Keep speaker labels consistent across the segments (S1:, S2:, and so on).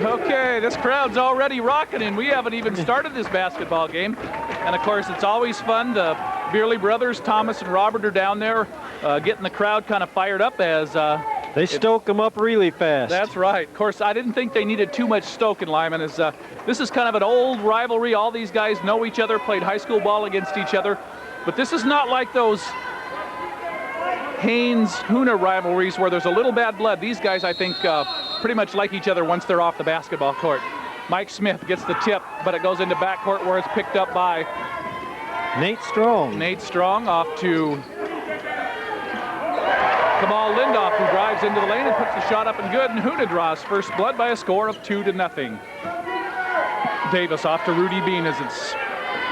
S1: Okay, this crowd's already rocking, and we haven't even started this basketball game. And of course, it's always fun. The Beerley brothers, Thomas and Robert, are down there getting the crowd kind of fired up as
S2: they stoke them up really fast.
S1: That's right. Of course, I didn't think they needed too much stoking, Lyman. As this is kind of an old rivalry. All these guys know each other, played high school ball against each other. But this is not like those Haynes-Huna rivalries where there's a little bad blood. These guys, I think, pretty much like each other once they're off the basketball court. Mike Smith gets the tip, but it goes into backcourt where it's picked up by
S2: Nate Strong.
S1: Nate Strong off to Kamal Lindoff, who drives into the lane and puts the shot up and good, and Huna draws first blood by a score of 2-0. Davis off to Rudy Bean as it's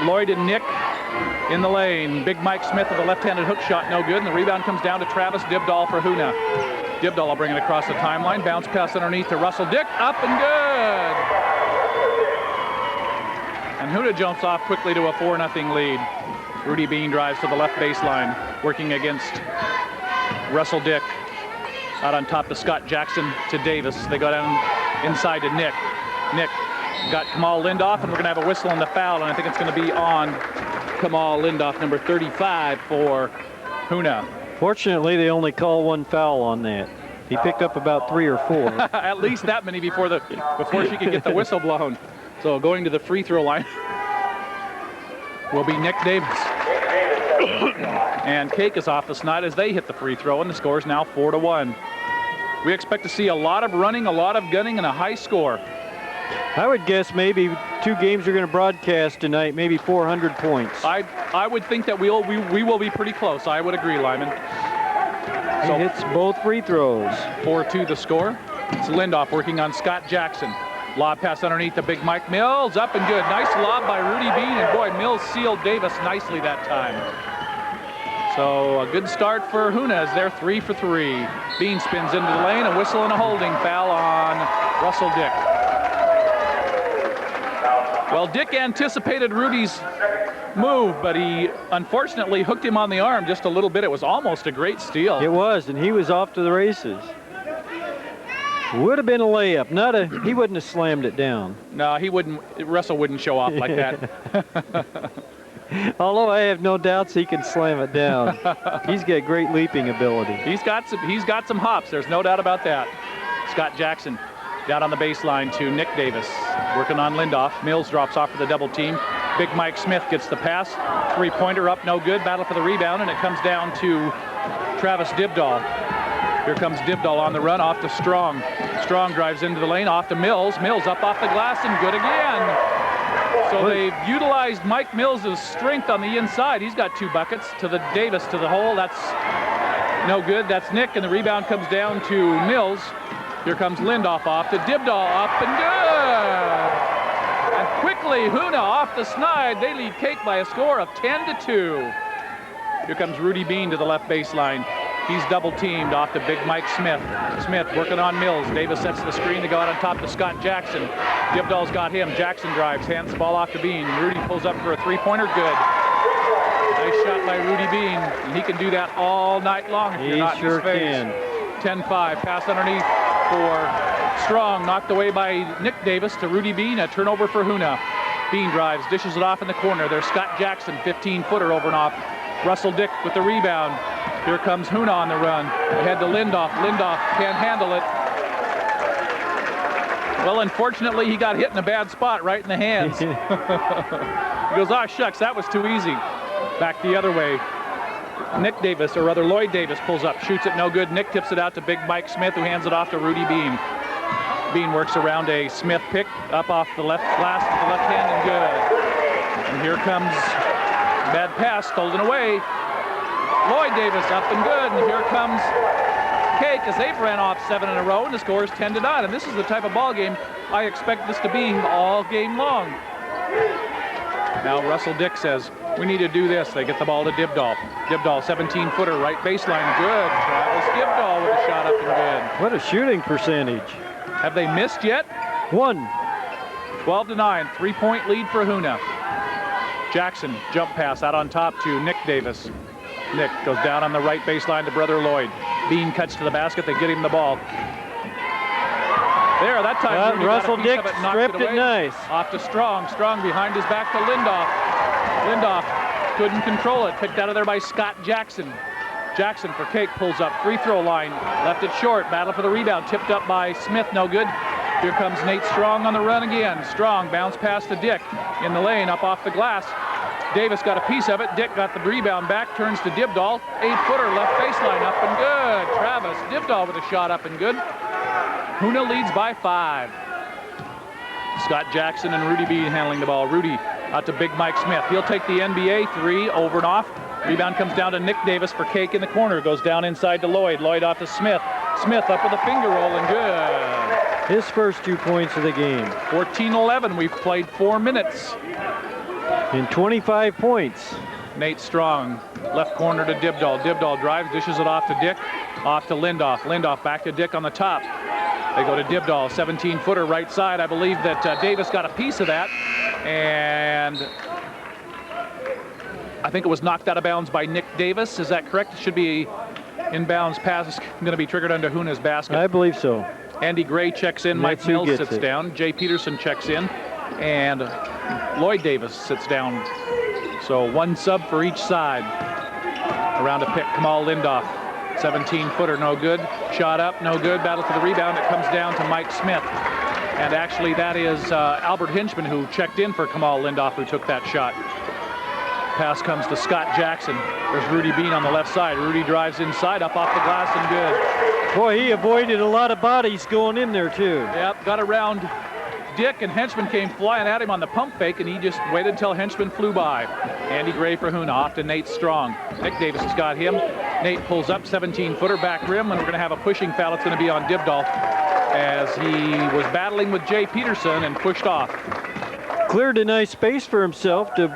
S1: Lloyd and Nick in the lane. Big Mike Smith with a left-handed hook shot, no good, and the rebound comes down to Travis Dibdahl for Huna. Dibdahl will bring it across the timeline, bounce pass underneath to Russell Dick, up and good! And Huna jumps off quickly to a 4-0 lead. Rudy Bean drives to the left baseline, working against Russell Dick. Out on top to Scott Jackson to Davis. They go down inside to Nick. Nick got Kamal Lindoff, and we're going to have a whistle on the foul, and I think it's going to be on Kamal Lindoff, number 35 for Huna.
S2: Fortunately, they only call one foul on that. He picked up about 3 or 4.
S1: At least that many before she could get the whistle blown. So going to the free throw line will be Nick Davis. And Kake is off the snide as they hit the free throw, and the score is now 4-1. We expect to see a lot of running, a lot of gunning, and a high score.
S2: I would guess maybe 2 games are going to broadcast tonight, maybe 400 points.
S1: I would think that we will be pretty close. I would agree, Lyman.
S2: So he hits both free throws.
S1: 4-2 the score. It's Lindoff working on Scott Jackson. Lob pass underneath to Big Mike Mills, up and good. Nice lob by Rudy Bean, and boy, Mills sealed Davis nicely that time. So a good start for Huna as they're 3 for 3. Bean spins into the lane, a whistle and a holding foul on Russell Dick. Well, Dick anticipated Rudy's move, but he unfortunately hooked him on the arm just a little bit. It was almost a great steal.
S2: It was, and he was off to the races. Would have been a layup. He wouldn't have slammed it down.
S1: No, he wouldn't. Russell wouldn't show off like that.
S2: Although I have no doubts he can slam it down. He's got great leaping ability.
S1: He's got some hops. There's no doubt about that. Scott Jackson down on the baseline to Nick Davis, working on Lindoff. Mills drops off for the double team. Big Mike Smith gets the pass. 3-pointer up, no good. Battle for the rebound, and it comes down to Travis Dibdahl. Here comes Dibdahl on the run, off to Strong. Strong drives into the lane, off to Mills. Mills up off the glass and good again. So they've utilized Mike Mills' strength on the inside. He's got 2 buckets to the Davis to the hole. That's no good. That's Nick, and the rebound comes down to Mills. Here comes Lindoff off to Dibdahl, up and good. And quickly, Huna off the snide. They lead Kake by a score of 10-2. Here comes Rudy Bean to the left baseline. He's double teamed off to Big Mike Smith. Smith working on Mills. Davis sets the screen to go out on top to Scott Jackson. Dibdahl's got him. Jackson drives, hands the ball off to Bean. Rudy pulls up for a 3-pointer, good. Nice shot by Rudy Bean. And he can do that all night long if you're not in his face. 10-5, pass underneath for Strong, knocked away by Nick Davis to Rudy Bean, a turnover for Huna. Bean drives, dishes it off in the corner. There's Scott Jackson, 15-footer over and off. Russell Dick with the rebound. Here comes Huna on the run. Ahead to Lindoff. Lindoff can't handle it. Well, unfortunately, he got hit in a bad spot right in the hands. He goes, oh, shucks, that was too easy. Back the other way. Nick Davis, or rather Lloyd Davis, pulls up, shoots it no good. Nick tips it out to Big Mike Smith, who hands it off to Rudy Bean. Bean works around a Smith pick, up off the left glass with the left hand and good. And here comes bad pass, stolen away. Lloyd Davis up and good, and here comes Kake as they've ran off 7 in a row, and the score is 10-9. And this is the type of ball game I expect this to be all game long. Now Russell Dick says, we need to do this. They get the ball to Dibdahl. Dibdahl, 17-footer, right baseline, good. Travis Dibdahl with a shot up and good.
S2: What a shooting percentage.
S1: Have they missed yet?
S2: 1.
S1: 12-9, 3-point lead for Huna. Jackson, jump pass out on top to Nick Davis. Nick goes down on the right baseline to brother Lloyd. Bean cuts to the basket, they get him the ball. There, that time Rudy
S2: Russell
S1: got a piece
S2: Dick
S1: of it, knocked
S2: stripped
S1: it
S2: it
S1: away.
S2: nice.
S1: Off to Strong. Strong behind his back to Lindoff. Lindoff couldn't control it. Picked out of there by Scott Jackson. Jackson for Kake pulls up. Free throw line. Left it short. Battle for the rebound. Tipped up by Smith. No good. Here comes Nate Strong on the run again. Strong bounce pass to Dick in the lane up off the glass. Davis got a piece of it. Dick got the rebound back. Turns to Dibdahl. 8-footer left baseline up and good. Travis Dibdahl with a shot up and good. Huna leads by 5. Scott Jackson and Rudy Bean handling the ball. Rudy out to Big Mike Smith. He'll take the NBA 3 over and off. Rebound comes down to Nick Davis for Kake in the corner. Goes down inside to Lloyd. Lloyd off to Smith. Smith up with a finger roll and good.
S2: His first 2 points of the game.
S1: 14-11. We've played 4 minutes.
S2: In 25 points.
S1: Nate Strong, left corner to Dibdahl. Dibdahl drives, dishes it off to Dick, off to Lindoff. Lindoff back to Dick on the top. They go to Dibdahl, 17-footer right side. I believe that Davis got a piece of that, and I think it was knocked out of bounds by Nick Davis. Is that correct? It should be inbounds pass going to be triggered under Huna's basket.
S2: I believe so.
S1: Andy Gray checks in. Mike Mills sits down. Jay Peterson checks in, and Lloyd Davis sits down. So 1 sub for each side. Around to pick Kamal Lindoff. 17-footer, no good. Shot up, no good. Battle for the rebound. It comes down to Mike Smith. And actually, that is Albert Hinchman who checked in for Kamal Lindoff, who took that shot. Pass comes to Scott Jackson. There's Rudy Bean on the left side. Rudy drives inside, up off the glass, and good.
S2: Boy, he avoided a lot of bodies going in there, too.
S1: Yep, got around Dick, and Henchman came flying at him on the pump fake, and he just waited until Henchman flew by. Andy Gray for Huna, off to Nate Strong. Nick Davis has got him. Nate pulls up, 17-footer back rim, and we're going to have a pushing foul. It's going to be on Dibdahl as he was battling with Jay Peterson and pushed off.
S2: Cleared a nice space for himself to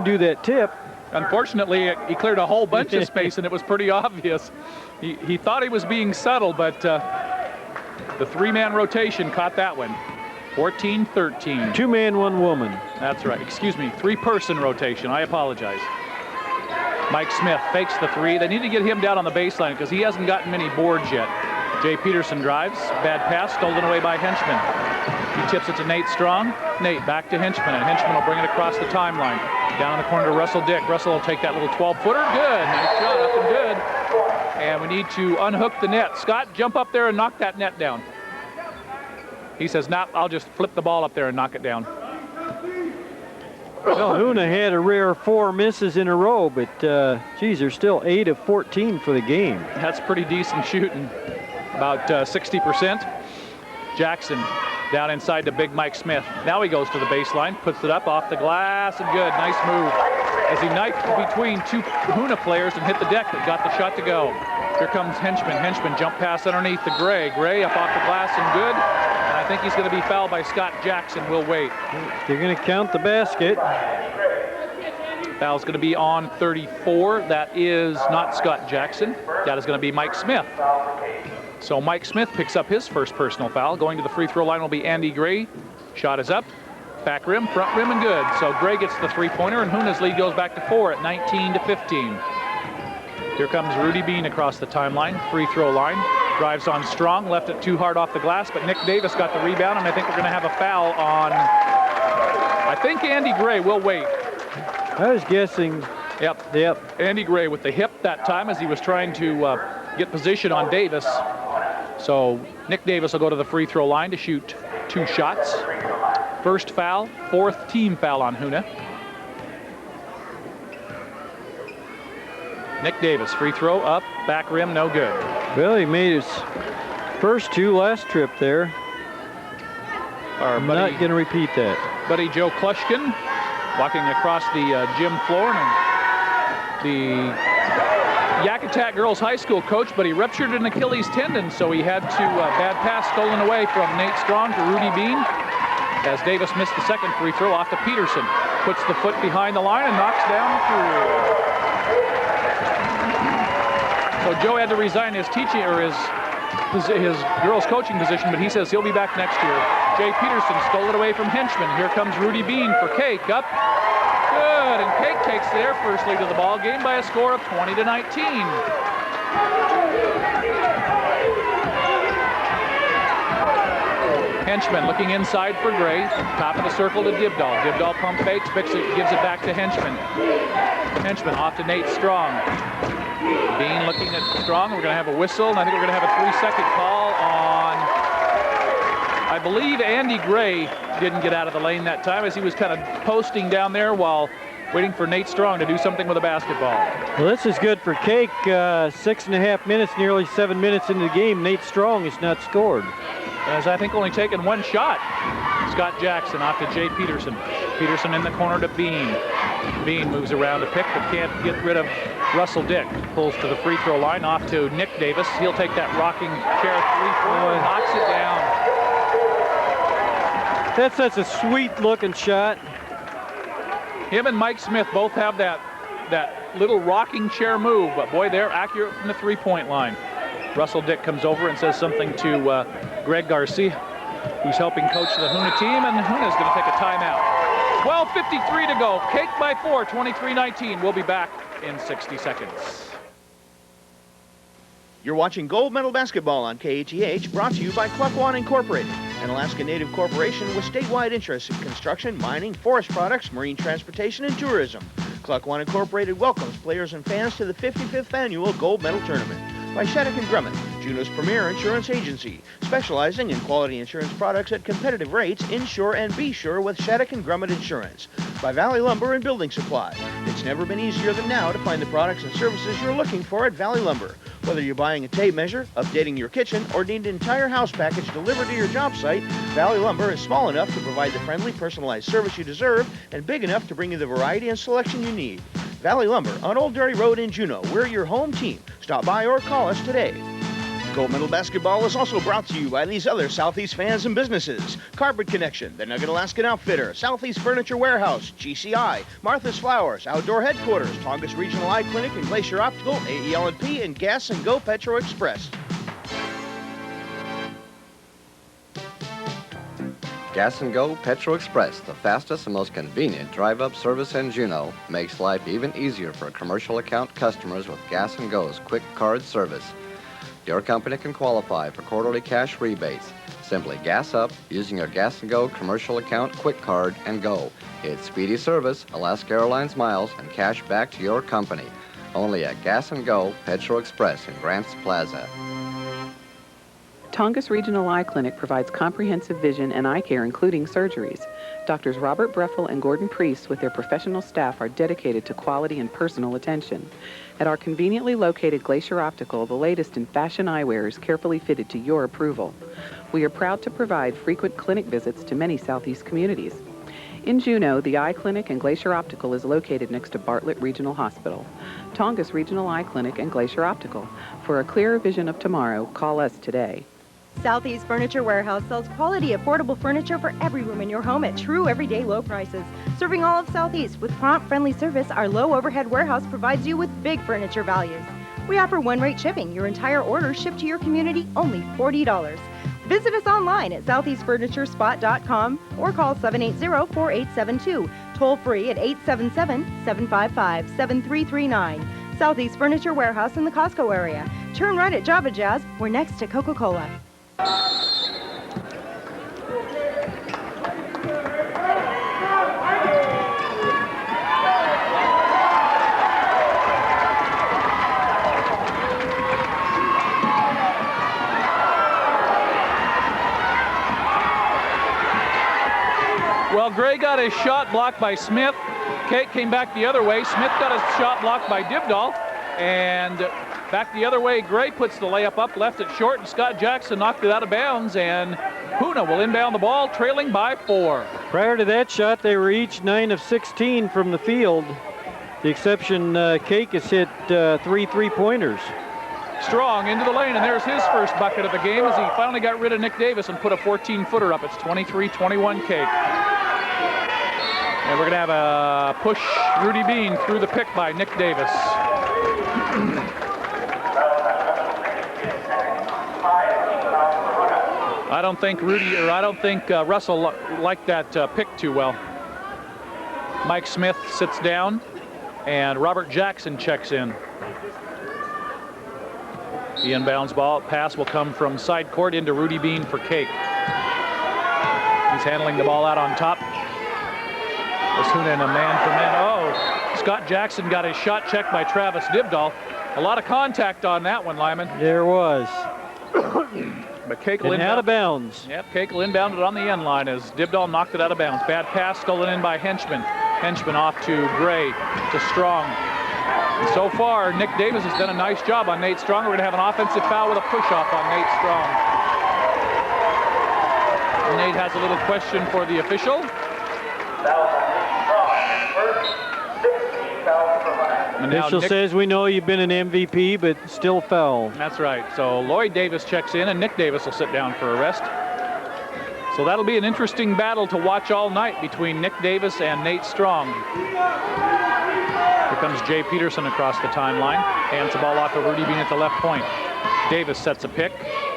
S2: do that tip.
S1: Unfortunately, he cleared a whole bunch of space, and it was pretty obvious. He thought he was being subtle, but the 3-man rotation caught that one. 14-13.
S2: 2-man, 1 woman.
S1: That's right. Excuse me. 3-person rotation. I apologize. Mike Smith fakes the 3. They need to get him down on the baseline because he hasn't gotten many boards yet. Jay Peterson drives. Bad pass. Stolen away by Henchman. He tips it to Nate Strong. Nate back to Henchman, and Henchman will bring it across the timeline. Down in the corner to Russell Dick. Russell will take that little 12-footer. Good. Nice shot. Up and good. And we need to unhook the net. Scott, jump up there and knock that net down. He says, nah, I'll just flip the ball up there and knock it down.
S2: Well, Huna had a rare 4 misses in a row, but geez, they're still 8 of 14 for the game.
S1: That's pretty decent shooting. About 60%. Jackson down inside to Big Mike Smith. Now he goes to the baseline, puts it up off the glass, and good. Nice move. As he knifed between 2 Huna players and hit the deck, but got the shot to go. Here comes Henchman. Henchman jump pass underneath to Gray. Gray up off the glass and good. And I think he's going to be fouled by Scott Jackson. We'll wait.
S2: They're going to count the basket.
S1: Foul's going to be on 34. That is not Scott Jackson. That is going to be Mike Smith. So Mike Smith picks up his first personal foul. Going to the free throw line will be Andy Gray. Shot is up. Back rim, front rim, and good. So Gray gets the 3-pointer, and Huna's lead goes back to 4 at 19-15. Here comes Rudy Bean across the timeline. Free throw line. Drives on Strong. Left it too hard off the glass, but Nick Davis got the rebound, and I think we're going to have a foul on, I think, Andy Gray. We'll wait.
S2: I was guessing.
S1: Yep. Andy Gray with the hip that time as he was trying to get position on Davis. So Nick Davis will go to the free throw line to shoot 2 shots. First foul, 4th team foul on Huna. Nick Davis, free throw up, back rim, no good.
S2: Well, he made his first 2 last trip there. I'm not going to repeat that.
S1: Buddy Joe Klushkin walking across the gym floor. And the Yakutat Girls High School coach, but he ruptured an Achilles tendon, so he had to bad pass stolen away from Nate Strong to Rudy Bean. As Davis missed the second free throw off to Peterson. Puts the foot behind the line and knocks down the 3. So Joe had to resign his teaching or his girls coaching position, but he says he'll be back next year. Jay Peterson stole it away from Henchman. Here comes Rudy Bean for Kake. Up. Good, and Kake takes their first lead of the ball game by a score of 20-19. 14 Henchman looking inside for Gray. Top of the circle to Dibdahl. Dibdahl pump fakes, gives it back to Henchman. Henchman off to Nate Strong. Bean looking at Strong. We're going to have a whistle, and I think we're going to have a 3-second call on, I believe Andy Gray didn't get out of the lane that time as he was kind of posting down there while waiting for Nate Strong to do something with a basketball.
S2: Well, this is good for Kake. 6.5 minutes, nearly 7 minutes into the game. Nate Strong has not scored.
S1: Has, I think, only taken one shot. Scott Jackson off to Jay Peterson. Peterson in the corner to Bean. Bean moves around to pick, but can't get rid of Russell Dick. Pulls to the free throw line, off to Nick Davis. He'll take that rocking chair three-pointer and knocks it down.
S2: That's such a sweet-looking shot.
S1: Him and Mike Smith both have that little rocking chair move, but boy, they're accurate from the three-point line. Russell Dick comes over and says something to Greg Garcia, who's helping coach the Huna team, and Huna's going to take a timeout. 12:53 to go. Kake by 4, 23-19. We'll be back in 60 seconds.
S3: You're watching Gold Medal Basketball on KHEH, brought to you by Cluckwan Incorporated, an Alaska Native corporation with statewide interests in construction, mining, forest products, marine transportation, and tourism. Cluckwan Incorporated welcomes players and fans to the 55th Annual Gold Medal Tournament by Shattuck & Grumman, Juneau's premier insurance agency, specializing in quality insurance products at competitive rates. Insure and be sure with Shattuck & Grumman Insurance. By Valley Lumber and Building Supply. It's never been easier than now to find the products and services you're looking for at Valley Lumber. Whether you're buying a tape measure, updating your kitchen, or need an entire house package delivered to your job site, Valley Lumber is small enough to provide the friendly, personalized service you deserve and big enough to bring you the variety and selection you need. Valley Lumber on Old Dairy Road in Juneau. We're your home team. Stop by or call us today. Gold Medal Basketball is also brought to you by these other Southeast fans and businesses. Carpet Connection, the Nugget Alaskan Outfitter, Southeast Furniture Warehouse, GCI, Martha's Flowers, Outdoor Headquarters, Tongass Regional Eye Clinic and Glacier Optical, AEL&P, and Gas and Go Petro Express.
S4: Gas and Go Petro Express, the fastest and most convenient drive-up service in Juneau, makes life even easier for commercial account customers with Gas and Go's quick card service. Your company can qualify for quarterly cash rebates. Simply gas up using your Gas and Go commercial account quick card and go. It's speedy service, Alaska Airlines miles, and cash back to your company. Only at Gas and Go Petro Express in Grants Plaza.
S5: Tongass Regional Eye Clinic provides comprehensive vision and eye care, including surgeries. Doctors Robert Breffel and Gordon Priest, with their professional staff, are dedicated to quality and personal attention. At our conveniently located Glacier Optical, the latest in fashion eyewear is carefully fitted to your approval. We are proud to provide frequent clinic visits to many Southeast communities. In Juneau, the Eye Clinic and Glacier Optical is located next to Bartlett Regional Hospital. Tongass Regional Eye Clinic and Glacier Optical. For a clearer vision of tomorrow, call us today.
S6: Southeast Furniture Warehouse sells quality, affordable furniture for every room in your home at true everyday low prices. Serving all of Southeast with prompt, friendly service, our low overhead warehouse provides you with big furniture values. We offer one-rate shipping. Your entire order shipped to your community, only $40. Visit us online at southeastfurnituresspot.com or call 780-4872. Toll free at 877-755-7339. Southeast Furniture Warehouse in the Costco area. Turn right at Java Jazz. We're next to Coca-Cola.
S1: Well, Gray got his shot blocked by Smith. Kake came back the other way. Smith got his shot blocked by Dibdahl. And back the other way, Gray puts the layup up, left it short, and Scott Jackson knocked it out of bounds, and Huna will inbound the ball, trailing by 4.
S2: Prior to that shot, they were each 9 of 16 from the field. The exception, Kake has hit 3 three-pointers.
S1: Strong into the lane, and there's his first bucket of the game as he finally got rid of Nick Davis and put a 14-footer up. It's 23-21 Kake. And we're going to have a push Rudy Bean through the pick by Nick Davis. I don't think Russell liked that pick too well. Mike Smith sits down, and Robert Jackson checks in. The inbounds ball pass will come from side court into Rudy Bean for Kake. He's handling the ball out on top. There's Huna in a man-for-man. Oh, Scott Jackson got his shot checked by Travis Dibdahl. A lot of contact on that one, Lyman.
S2: There was.
S1: But Kake
S2: And out of bounds.
S1: Yep, Kake inbounded on the end line as Dibdahl knocked it out of bounds. Bad pass stolen in by Henchman. Henchman off to Gray, to Strong. And so far, Nick Davis has done a nice job on Nate Strong. We're going to have an offensive foul with a push-off on Nate Strong. Nate has a little question for the official.
S2: Official says we know you've been an MVP, but still foul.
S1: That's right. So Lloyd Davis checks in, and Nick Davis will sit down for a rest. So that'll be an interesting battle to watch all night between Nick Davis and Nate Strong. Here comes Jay Peterson across the timeline. Hands the ball off to Rudy Bean at the left point. Davis sets a pick.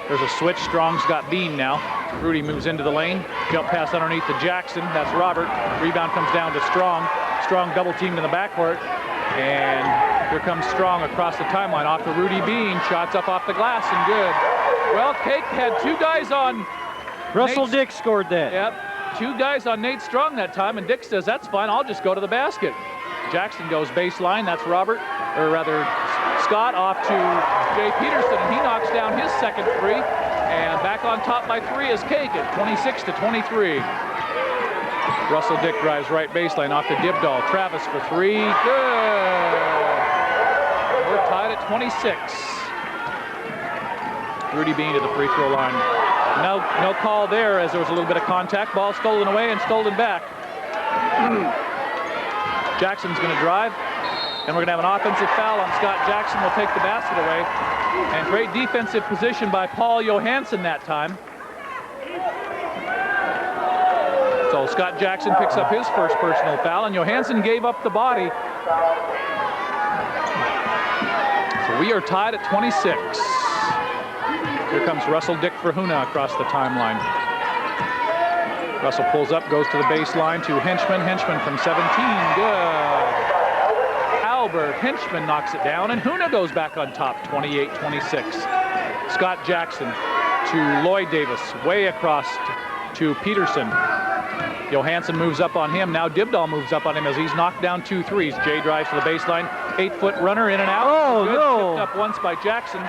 S1: There's a switch. Strong's got Bean now. Rudy moves into the lane. Jump pass underneath to Jackson. That's Robert. Rebound comes down to Strong. Strong double teamed in the backcourt. And here comes Strong across the timeline off to Rudy Bean. Shots up off the glass and good. Well, Kake had two guys on.
S2: Russell Dick scored that.
S1: Yep, two guys on Nate Strong that time, and Dick says, that's fine, I'll just go to the basket. Jackson goes baseline, that's Robert, or rather Scott off to Jay Peterson, and he knocks down his second three, and back on top by three is Kake at 26-23. Russell Dick drives right baseline off to Dibdahl. Travis for three, good. We're tied at 26. Rudy Bean to the free throw line. No call there as there was a little bit of contact. Ball stolen away and stolen back. Jackson's going to drive, and we're going to have an offensive foul on Scott Jackson. Will take the basket away. And great defensive position by Paul Johansson that time. So Scott Jackson picks up his first personal foul, and Johansson gave up the body. So we are tied at 26. Here comes Russell Dick for Huna across the timeline. Russell pulls up, goes to the baseline to Henchman. Henchman from 17, good. Albert Henchman knocks it down, and Huna goes back on top, 28-26. Scott Jackson to Lloyd Davis, way across to Peterson. Johansson moves up on him. Now Dibdahl moves up on him as he's knocked down 2 threes. Jay drives to the baseline. 8-foot runner in and out.
S2: Oh,
S1: good.
S2: no.
S1: Tipped up once by Jackson.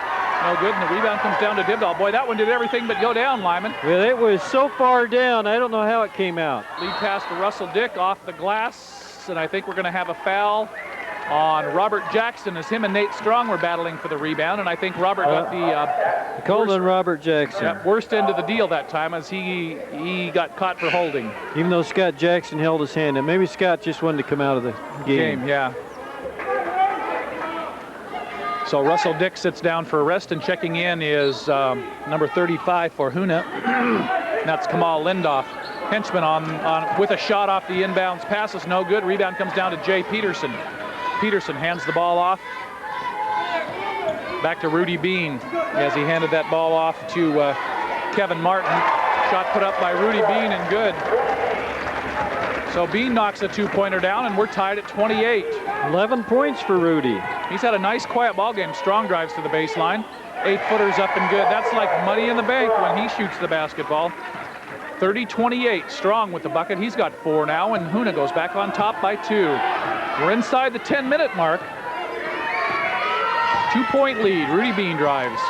S1: No good, and the rebound comes down to Dibdahl. Boy, that one did everything but go down, Lyman.
S2: Well, it was so far down, I don't know how it came out.
S1: Lead pass to Russell Dick off the glass, and I think we're going to have a foul on Robert Jackson as him and Nate Strong were battling for the rebound, and I think Robert got the
S2: called on Robert Jackson.
S1: worst end of the deal that time as he got caught for holding.
S2: Even though Scott Jackson held his hand, and maybe Scott just wanted to come out of the game.
S1: Yeah. So Russell Dick sits down for a rest, and checking in is number 35 for Huna. That's Kamal Lindoff. Henchman on with a shot off the inbounds pass is no good. Rebound comes down to Jay Peterson. Peterson hands the ball off. Back to Rudy Bean as he handed that ball off to Kevin Martin. Shot put up by Rudy Bean and good. So Bean knocks a two-pointer down, and we're tied at 28.
S2: 11 points for Rudy.
S1: He's had a nice, quiet ball game. Strong drives to the baseline. 8-footers up and good. That's like money in the bank when he shoots the basketball. 30-28. Strong with the bucket. He's got 4 now, and Huna goes back on top by 2. We're inside the 10-minute mark. 2-point lead. Rudy Bean drives.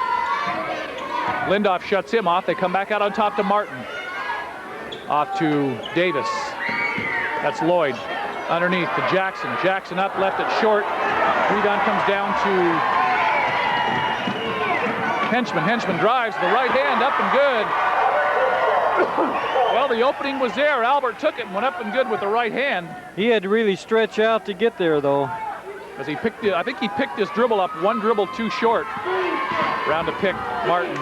S1: Lindoff shuts him off. They come back out on top to Martin. Off to Davis. That's Lloyd. Underneath to Jackson. Jackson up, left it short. Rebound comes down to Henchman. Henchman drives the right hand up and good. Well, the opening was there. Albert took it and went up and good with the right hand.
S2: He had to really stretch out to get there, though.
S1: As he picked it, I think he picked his dribble up one dribble too short. Round to pick Martin.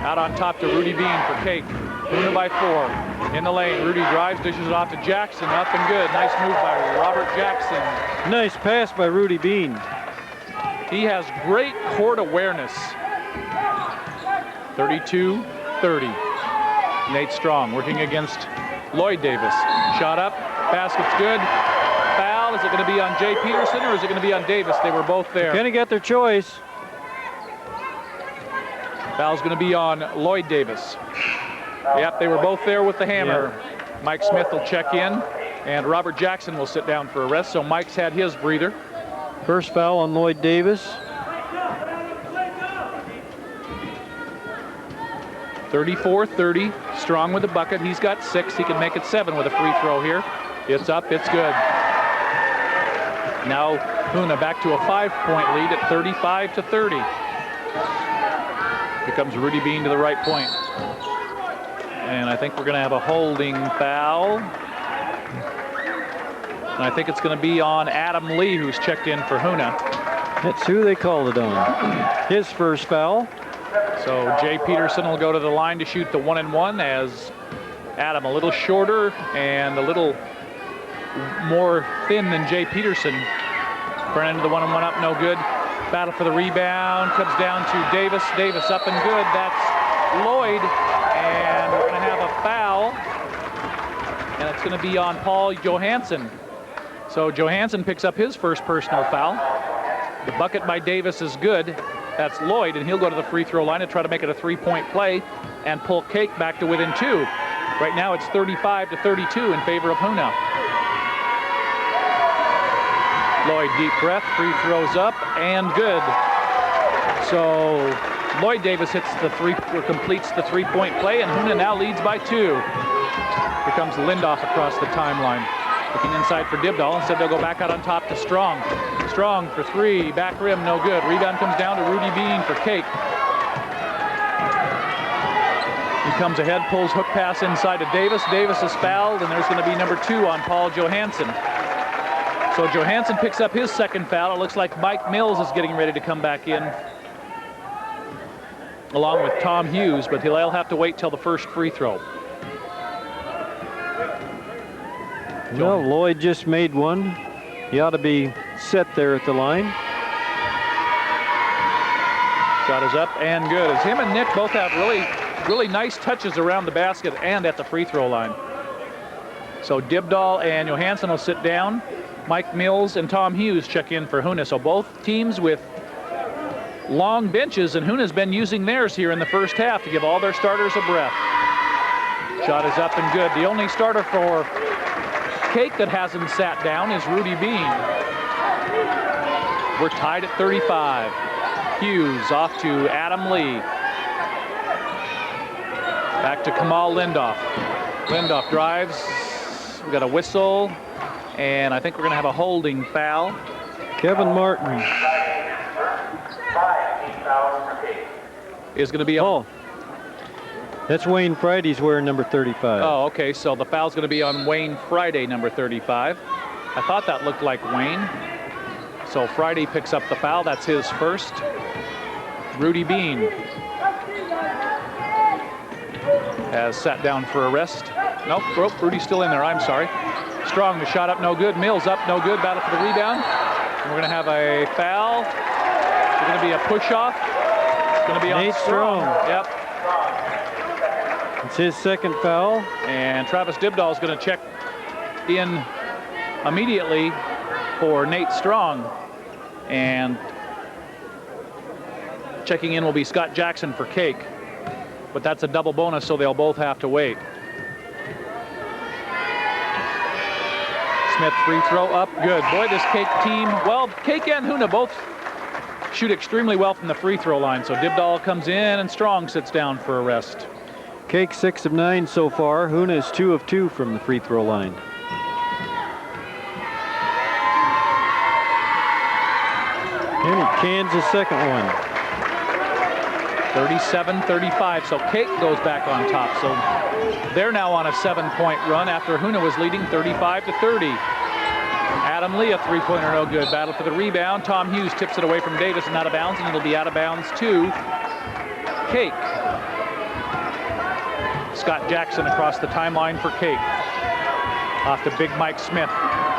S1: Out on top to Rudy Bean for Kake. Huna by 4. In the lane, Rudy drives, dishes it off to Jackson. Up and good. Nice move by Robert Jackson.
S2: Nice pass by Rudy Bean.
S1: He has great court awareness. 32-30. Nate Strong working against Lloyd Davis. Shot up, basket's good. Foul, is it going to be on Jay Peterson or is it going to be on Davis? They were both there.
S2: Kind of got their choice.
S1: Foul's going to be on Lloyd Davis. Yep, they were both there with the hammer. Yeah. Mike Smith will check in, and Robert Jackson will sit down for a rest, so Mike's had his breather.
S2: First foul on Lloyd Davis.
S1: 34-30, Strong with the bucket. He's got 6. He can make it 7 with a free throw here. It's up, it's good. Now Huna back to a 5-point lead at 35-30. Here comes Rudy Bean to the right point. And I think we're going to have a holding foul. And I think it's going to be on Adam Lee, who's checked in for Huna.
S2: That's who they called it on. His first foul.
S1: So Jay Peterson will go to the line to shoot the 1-and-1 as Adam a little shorter and a little more thin than Jay Peterson. Front end of the 1-and-1 up, no good. Battle for the rebound, comes down to Davis. Davis up and good. That's Lloyd, and we're going to have a foul, and it's going to be on Paul Johansson. So Johansson picks up his first personal foul. The bucket by Davis is good. That's Lloyd, and he'll go to the free throw line and try to make it a 3-point play and pull Kake back to within 2. Right now it's 35-32 in favor of Huna. Lloyd, deep breath, free throws up, and good. So Lloyd Davis hits the completes the 3-point play, and Huna now leads by 2. Here comes Lindoff across the timeline. Looking inside for Dibdahl. Instead, they'll go back out on top to Strong. Strong for 3, back rim, no good. Rebound comes down to Rudy Bean for Kake. He comes ahead, pulls hook pass inside to Davis. Davis is fouled, and there's going to be number 2 on Paul Johansson. So Johansson picks up his second foul. It looks like Mike Mills is getting ready to come back in, along with Tom Hughes, but he'll have to wait till the first free throw.
S2: Well, Lloyd just made one. He ought to be set there at the line.
S1: Shot is up and good. As him and Nick both have really nice touches around the basket and at the free throw line. So Dibdahl and Johansson will sit down. Mike Mills and Tom Hughes check in for Huna. So both teams with long benches, and Huna's been using theirs here in the first half to give all their starters a breath. Shot is up and good. The only starter for Kake that hasn't sat down is Rudy Bean. We're tied at 35. Hughes off to Adam Lee. Back to Kamal Lindoff. Lindoff drives. We got a whistle, and I think we're going to have a holding foul.
S2: Kevin Martin
S1: is going to be
S2: a That's Wayne Friday's wearing number 35.
S1: Oh, okay, so the foul's going to be on Wayne Friday, number 35. I thought that looked like Wayne. So Friday picks up the foul. That's his first. Rudy Bean has sat down for a rest. Nope, Rudy's still in there, I'm sorry. Strong, the shot up, no good. Mills up, no good. Battle for the rebound. And we're going to have a foul. It's going to be a push-off. It's going to be
S2: Nate
S1: on Strong. Yep.
S2: It's his second foul.
S1: And Travis Dibdahl is going to check in immediately for Nate Strong. And checking in will be Scott Jackson for Kake. But that's a double bonus, so they'll both have to wait. Smith free throw up, good. Boy, this Kake team, well, Kake and Huna both shoot extremely well from the free throw line. So Dibdahl comes in and Strong sits down for a rest.
S2: Kake 6 of 9 so far. Huna is 2 of 2 from the free throw line. And he cans his second one.
S1: 37-35, so Kake goes back on top. So they're now on a 7-point run after Huna was leading 35-30. Adam Lee, a three-pointer, no good. Battle for the rebound. Tom Hughes tips it away from Davis and out of bounds, and it'll be out of bounds to Kake. Scott Jackson across the timeline for Kake. Off to Big Mike Smith.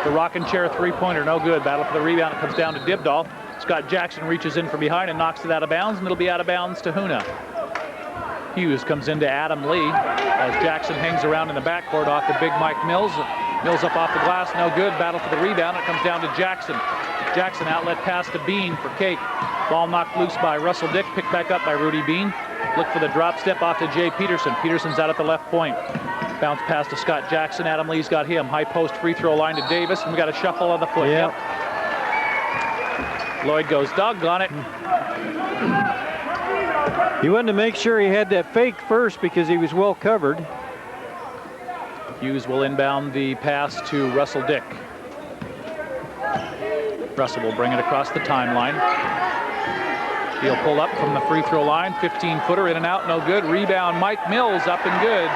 S1: The rocking chair three-pointer, no good. Battle for the rebound. It comes down to Dibdahl. Scott Jackson reaches in from behind and knocks it out of bounds, and it'll be out of bounds to Huna. Hughes comes into Adam Lee as Jackson hangs around in the backcourt off to Big Mike Mills. Mills up off the glass, no good. Battle for the rebound. It comes down to Jackson. Jackson outlet pass to Bean for Kake. Ball knocked loose by Russell Dick, picked back up by Rudy Bean. Look for the drop step off to Jay Peterson. Peterson's out at the left point. Bounce pass to Scott Jackson. Adam Lee's got him. High post free throw line to Davis. And we got a shuffle on the foot.
S2: Yep.
S1: Lloyd goes, doggone it.
S2: He wanted to make sure he had that fake first because he was well covered.
S1: Hughes will inbound the pass to Russell Dick. Russell will bring it across the timeline. He'll pull up from the free throw line. 15-footer in and out, no good. Rebound, Mike Mills up and good.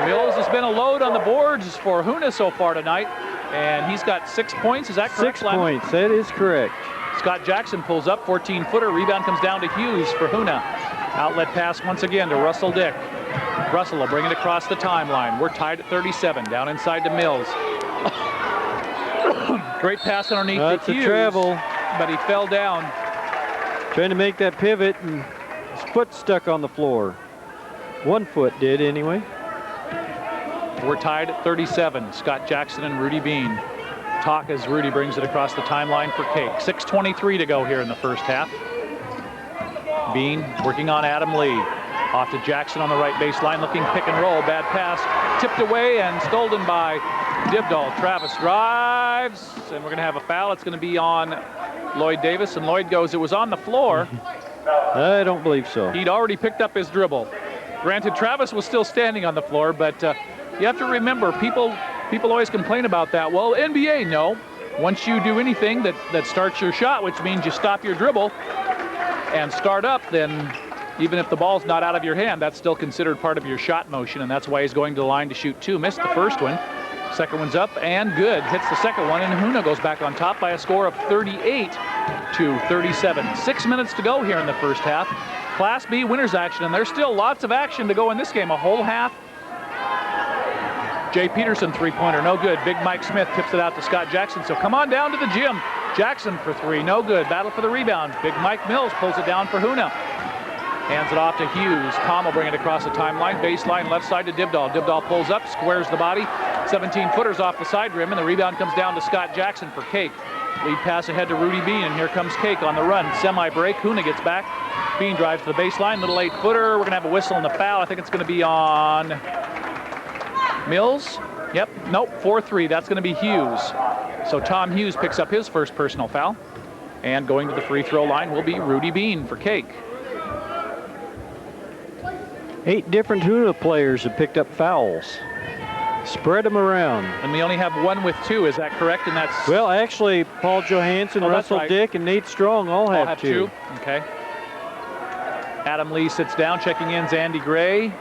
S1: Mills has been a load on the boards for Huna so far tonight, and he's got 6 points. Is that correct?
S2: 6 points, that is correct.
S1: Scott Jackson pulls up, 14-footer. Rebound comes down to Hughes for Huna. Outlet pass once again to Russell Dick. Russell will bring it across the timeline. We're tied at 37. Down inside to Mills. Great pass underneath to Hughes.
S2: That's a travel.
S1: But he fell down.
S2: Trying to make that pivot, and his foot stuck on the floor. 1 foot did anyway.
S1: We're tied at 37. Scott Jackson and Rudy Bean. Talk as Rudy brings it across the timeline for Kake. 6:23 to go here in the first half. Bean working on Adam Lee. Off to Jackson on the right baseline, looking pick and roll. Bad pass, tipped away and stolen by Dibdall. Travis drives, and we're going to have a foul. It's going to be on Lloyd Davis, and Lloyd goes, it was on the floor.
S2: I don't believe so.
S1: He'd already picked up his dribble. Granted, Travis was still standing on the floor, but you have to remember, people always complain about that. Well, NBA, no. Once you do anything that starts your shot, which means you stop your dribble and start up, then even if the ball's not out of your hand, that's still considered part of your shot motion, and that's why he's going to the line to shoot 2. Missed the first one. Second one's up and good. Hits the second one, and Huna goes back on top by a score of 38-37. 6 minutes to go here in the first half. Class B winners action, and there's still lots of action to go in this game. A whole half. Jay Peterson three-pointer, no good. Big Mike Smith tips it out to Scott Jackson. So come on down to the gym. Jackson for 3, no good. Battle for the rebound. Big Mike Mills pulls it down for Huna. Hands it off to Hughes. Tom will bring it across the timeline. Baseline left side to Dibdall. Dibdall pulls up, squares the body. 17-footers off the side rim, and the rebound comes down to Scott Jackson for Kake. Lead pass ahead to Rudy Bean, and here comes Kake on the run. Semi-break. Huna gets back. Bean drives to the baseline. Little 8-footer. We're going to have a whistle and a foul. I think it's going to be on Mills. Yep. Nope. 4-3. That's going to be Hughes. So Tom Hughes picks up his first personal foul. And going to the free throw line will be Rudy Bean for Kake.
S2: 8 different Huna players have picked up fouls. Spread them around.
S1: And we only have one with 2, is that correct? And that's...
S2: Well, actually, Paul Johansson, Russell Dick, and Nate Strong all have 2.
S1: Okay. Adam Lee sits down, checking in Andy Gray.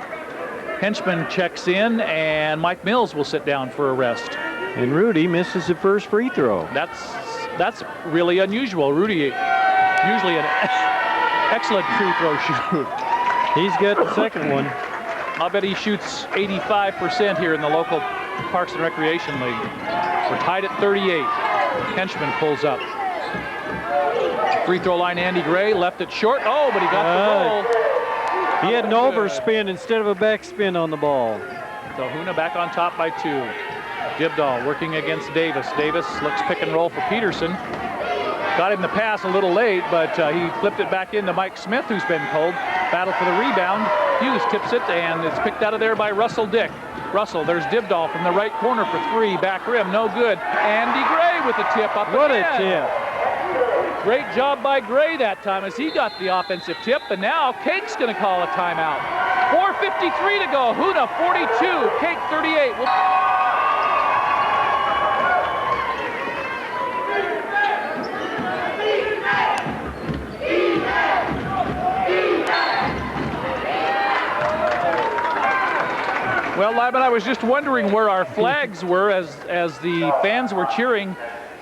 S1: Henchman checks in, and Mike Mills will sit down for a rest.
S2: And Rudy misses the first free throw.
S1: That's really unusual. Rudy, usually an excellent free throw shooter.
S2: He's got the second one.
S1: I'll bet he shoots 85% here in the local Parks and Recreation League. We're tied at 38. Henchman pulls up. Free throw line, Andy Gray left it short. Oh, but he got the roll.
S2: He had an overspin instead of a backspin on the ball.
S1: So Huna back on top by 2. Dibdall working against Davis. Davis looks pick and roll for Peterson. Got him the pass a little late, but he flipped it back into Mike Smith, who's been cold. Battle for the rebound. Hughes tips it, and it's picked out of there by Russell Dick. Russell, there's Dibdall from the right corner for 3. Back rim, no good. Andy Gray with the tip up.
S2: What a tip.
S1: Great job by Gray that time as he got the offensive tip, and now Kake's going to call a timeout. 4:53 to go. Huna 42, Kake 38. Well, Lyman, I was just wondering where our flags were as the fans were cheering,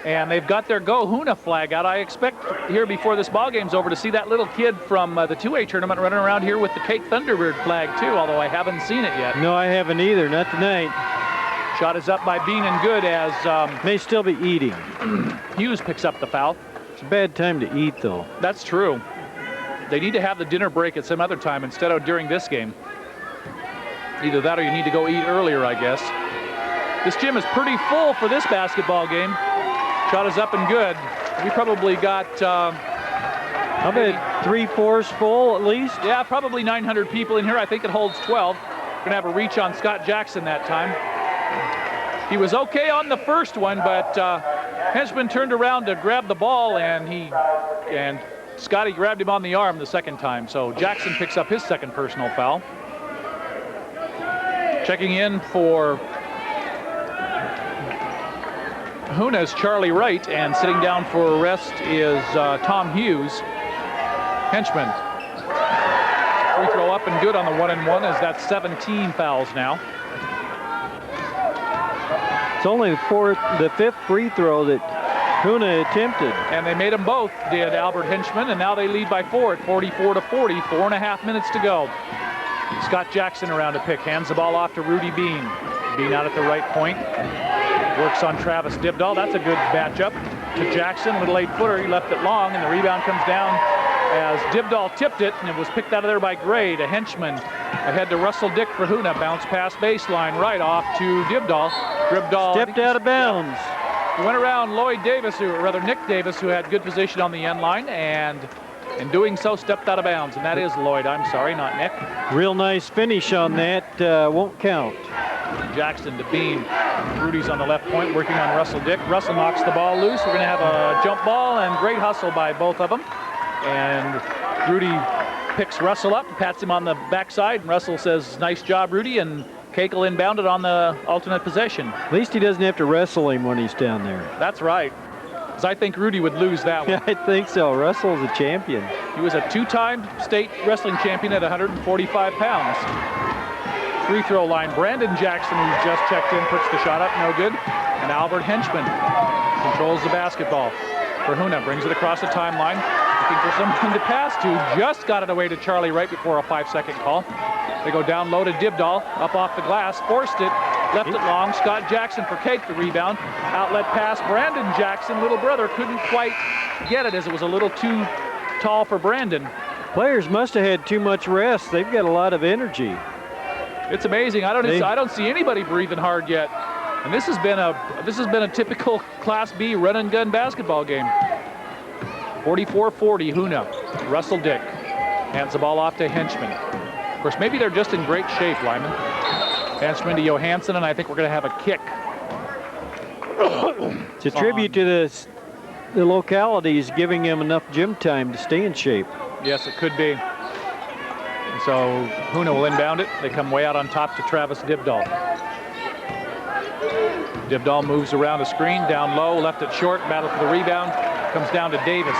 S1: and they've got their Go Huna flag out. I expect here before this ball game's over to see that little kid from the 2A tournament running around here with the Kake Thunderbird flag too, although I haven't seen it yet.
S2: No, I haven't either, not tonight.
S1: Shot is up by Bean and good as...
S2: may still be eating.
S1: Hughes picks up the foul.
S2: It's a bad time to eat, though.
S1: That's true. They need to have the dinner break at some other time instead of during this game. Either that or you need to go eat earlier, I guess. This gym is pretty full for this basketball game. Shot is up and good. We probably got
S2: I bet 3/4 full at least.
S1: Yeah, probably 900 people in here. I think it holds 12. We're gonna have a reach on Scott Jackson that time. He was okay on the first one, but Henchman turned around to grab the ball, and Scotty grabbed him on the arm the second time. So Jackson picks up his second personal foul. Checking in for Huna's Charlie Wright, and sitting down for a rest is Tom Hughes. Henchman. Free throw up and good on the 1-and-1, as that's 17 fouls now.
S2: It's only the fifth free throw that Huna attempted.
S1: And they made them both, did Albert Henchman, and now they lead by 4 at 44-40, 4.5 minutes to go. Scott Jackson around to pick, hands the ball off to Rudy Bean. Bean out at the right point, works on Travis Dibdahl. That's a good matchup to Jackson, little 8-footer, he left it long, and the rebound comes down as Dibdahl tipped it, and it was picked out of there by Gray to Henchman. Ahead to Russell Dick for Huna, bounce pass baseline, right off to Dibdahl.
S2: Stepped out of bounds.
S1: He went around Lloyd Davis, or rather Nick Davis, who had good position on the end line, and in doing so stepped out of bounds, and that is Lloyd, I'm sorry, not Nick.
S2: Real nice finish on that, won't count.
S1: Jackson to Bean. Rudy's on the left point, working on Russell Dick. Russell knocks the ball loose. We're going to have a jump ball, and great hustle by both of them. And Rudy picks Russell up, pats him on the backside, and Russell says, nice job, Rudy, and Kake will inbound it on the alternate possession.
S2: At least he doesn't have to wrestle him when he's down there.
S1: That's right. Because I think Rudy would lose that one.
S2: Yeah, I think so. Russell's a champion.
S1: He was a 2-time state wrestling champion at 145 pounds. Free throw line, Brandon Jackson, who just checked in, puts the shot up, no good. And Albert Henchman controls the basketball for Huna, brings it across the timeline, looking for someone to pass to, just got it away to Charlie right before a 5-second call. They go down low to Dibdahl, up off the glass, forced it, left it long. Scott Jackson for Kake, the rebound. Outlet pass, Brandon Jackson, little brother, couldn't quite get it as it was a little too tall for Brandon.
S2: Players must have had too much rest. They've got a lot of energy.
S1: It's amazing. I don't see anybody breathing hard yet. And this has been a typical Class B run and gun basketball game. 44-40 Huna. Russell Dick hands the ball off to Henchman. Of course, maybe they're just in great shape, Lyman. Henchman to Johansson, and I think we're going to have a kick.
S2: It's a tribute to the localities, giving him enough gym time to stay in shape.
S1: Yes, it could be. And so Huna will inbound it. They come way out on top to Travis Dibdahl. Dibdahl moves around the screen, down low, left it short, battle for the rebound, comes down to Davis.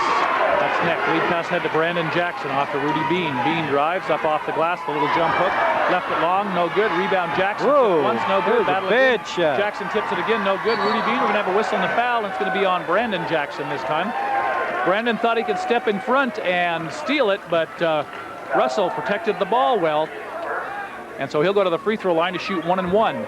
S1: That's Nick. Lead pass head to Brandon Jackson, off to Rudy Bean. Bean drives up off the glass, the little jump hook, left it long, no good. Rebound Jackson.
S2: Whoa,
S1: once, no good.
S2: Battle bad shot.
S1: Jackson tips it again, no good. Rudy Bean, we're gonna have a whistle and a foul, and it's gonna be on Brandon Jackson this time. Brandon thought he could step in front and steal it, but Russell protected the ball well, and so he'll go to the free throw line to shoot 1-and-1.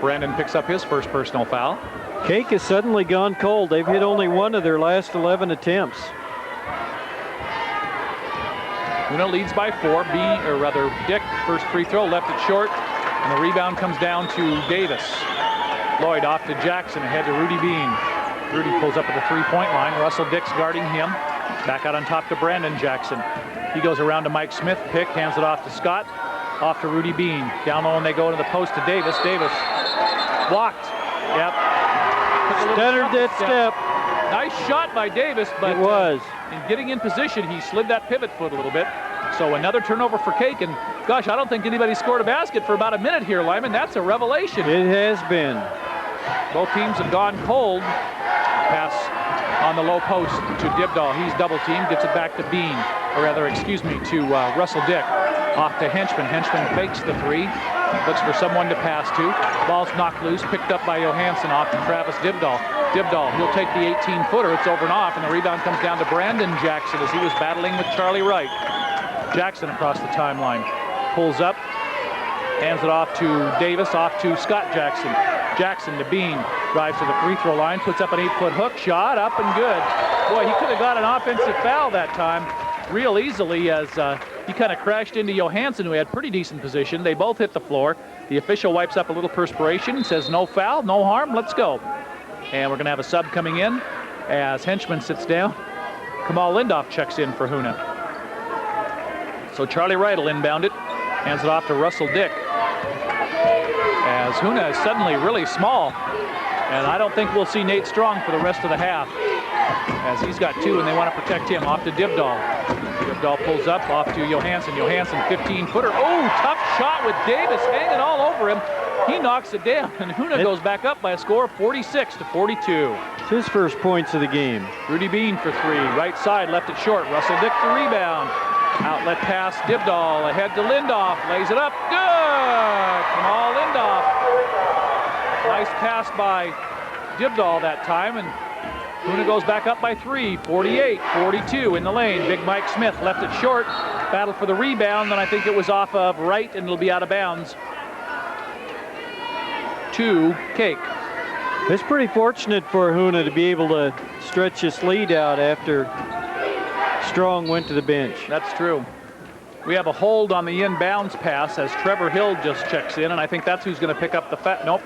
S1: Brandon picks up his first personal foul.
S2: Kake has suddenly gone cold. They've hit only one of their last 11 attempts.
S1: Huna leads by 4. Dick, first free throw, left it short, and the rebound comes down to Davis. Lloyd off to Jackson, ahead to Rudy Bean. Rudy pulls up at the three-point line. Russell Dick's guarding him. Back out on top to Brandon Jackson. He goes around to Mike Smith, pick, hands it off to Scott. Off to Rudy Bean. Down low, and they go to the post to Davis. Davis blocked. Yep.
S2: Stuttered that step.
S1: Nice shot by Davis, but
S2: it was.
S1: In getting in position, he slid that pivot foot a little bit. So another turnover for Kake, and gosh, I don't think anybody scored a basket for about a minute here, Lyman. That's a revelation.
S2: It has been.
S1: Both teams have gone cold. Pass on the low post to Dibdahl. He's double teamed, gets it back to Bean, or rather, excuse me, to Russell Dick. Off to Henchman. Henchman fakes the three. Looks for someone to pass to. Ball's knocked loose, picked up by Johansson, off to Travis Dibdahl. Dibdahl, he'll take the 18-footer. It's over and off, and the rebound comes down to Brandon Jackson as he was battling with Charlie Wright. Jackson across the timeline. Pulls up, hands it off to Davis, off to Scott Jackson. Jackson to Bean, drives to the free throw line, puts up an 8-foot hook shot, up and good. Boy, he could have got an offensive foul that time real easily as he kind of crashed into Johansson, who had pretty decent position. They both hit the floor. The official wipes up a little perspiration, says no foul, no harm, let's go. And we're going to have a sub coming in as Henchman sits down. Kamal Lindoff checks in for Huna. So Charlie Wright will inbound it, hands it off to Russell Dick. As Huna is suddenly really small, and I don't think we'll see Nate Strong for the rest of the half, as he's got 2 and they want to protect him. Off to Dibdahl. Dibdahl pulls up, off to Johansson. Johansson, 15-footer. Oh, tough shot with Davis hanging all over him. He knocks it down, and Huna goes back up by a score of 46-42.
S2: It's his first points of the game.
S1: Rudy Bean for 3. Right side, left it short. Russell Dick the rebound. Outlet pass, Dibdahl ahead to Lindoff. Lays it up. Good! Kamal Lindoff. Nice pass by Dibdahl that time, and Huna goes back up by 3. 48-42 in the lane. Big Mike Smith left it short. Battle for the rebound, and I think it was off of Wright, and it'll be out of bounds to Kake.
S2: It's pretty fortunate for Huna to be able to stretch this lead out after Strong went to the bench.
S1: That's true. We have a hold on the inbounds pass as Trevor Hill just checks in, and I think that's who's going to pick up the Nope.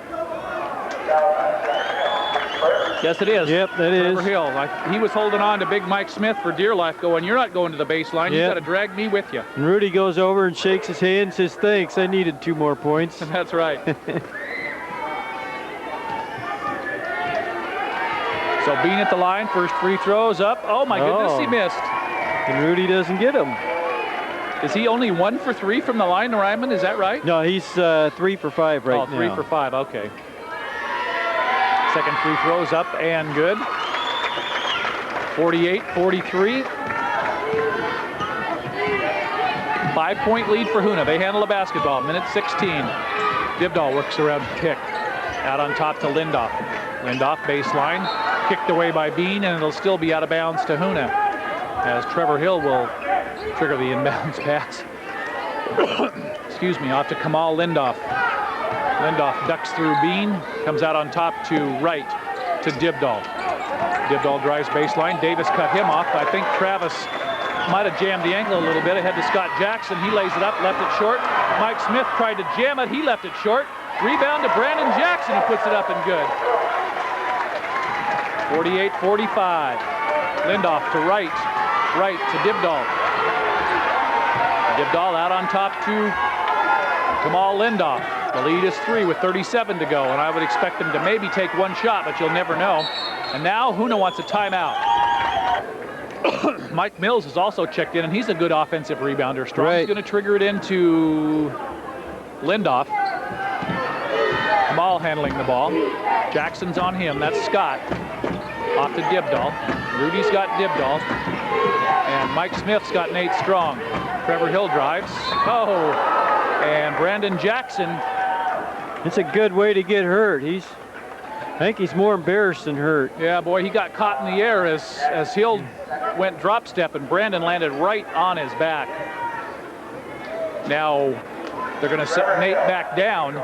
S1: Yes, it is.
S2: Yep, that is.
S1: Trevor Hill. He was holding on to Big Mike Smith for dear life, going, "You're not going to the baseline. You got to drag me with you."
S2: And Rudy goes over and shakes his hand and says, "Thanks, I needed 2 more points."
S1: That's right. So Bean at the line, first free throws up. Oh my goodness, he missed.
S2: And Rudy doesn't get him.
S1: Is he only 1 for 3 from the line, Ryman? Is that right?
S2: No, he's 3 for 5 right now.
S1: 3 for 5, okay. Second free throws up and good. 48-43. 5-point lead for Huna. They handle the basketball. Minute 16. Dibdahl works around Pick. Out on top to Lindoff. Lindoff baseline. Kicked away by Bean, and it'll still be out of bounds to Huna, as Trevor Hill will trigger the inbounds pass. Excuse me, off to Kamal Lindoff. Lindoff ducks through Bean, comes out on top to Wright, to Dibdahl. Dibdahl drives baseline. Davis cut him off. I think Travis might have jammed the ankle a little bit. Ahead to Scott Jackson. He lays it up, left it short. Mike Smith tried to jam it. He left it short. Rebound to Brandon Jackson, who puts it up and good. 48-45. Lindoff to Wright. Wright to Dibdahl. Dibdahl out on top to Kamal Lindoff. The lead is 3 with 37 to go, and I would expect them to maybe take 1 shot, but you'll never know. And now Huna wants a timeout. Mike Mills has also checked in, and he's a good offensive rebounder. Strong's going to trigger it into Lindoff. Kamal handling the ball. Jackson's on him. That's Scott. Off to Dibdahl. Rudy's got Dibdahl. And Mike Smith's got Nate Strong. Trevor Hill drives. Oh, and Brandon Jackson.
S2: It's a good way to get hurt. I think he's more embarrassed than hurt.
S1: Yeah, boy, he got caught in the air as Hill went drop step, and Brandon landed right on his back. Now they're going to set Nate back down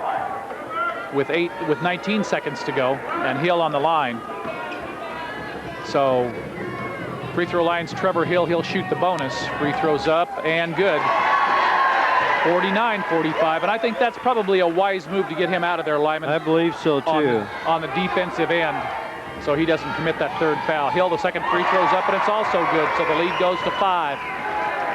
S1: with 19 seconds to go, and Hill on the line. So free throw line's Trevor Hill. He'll shoot the bonus. Free throws up and good. 49-45, and I think that's probably a wise move to get him out of there, Lyman.
S2: I believe so, too.
S1: On the defensive end, so he doesn't commit that 3rd foul. Hill, the second free throw's up, and it's also good, so the lead goes to 5.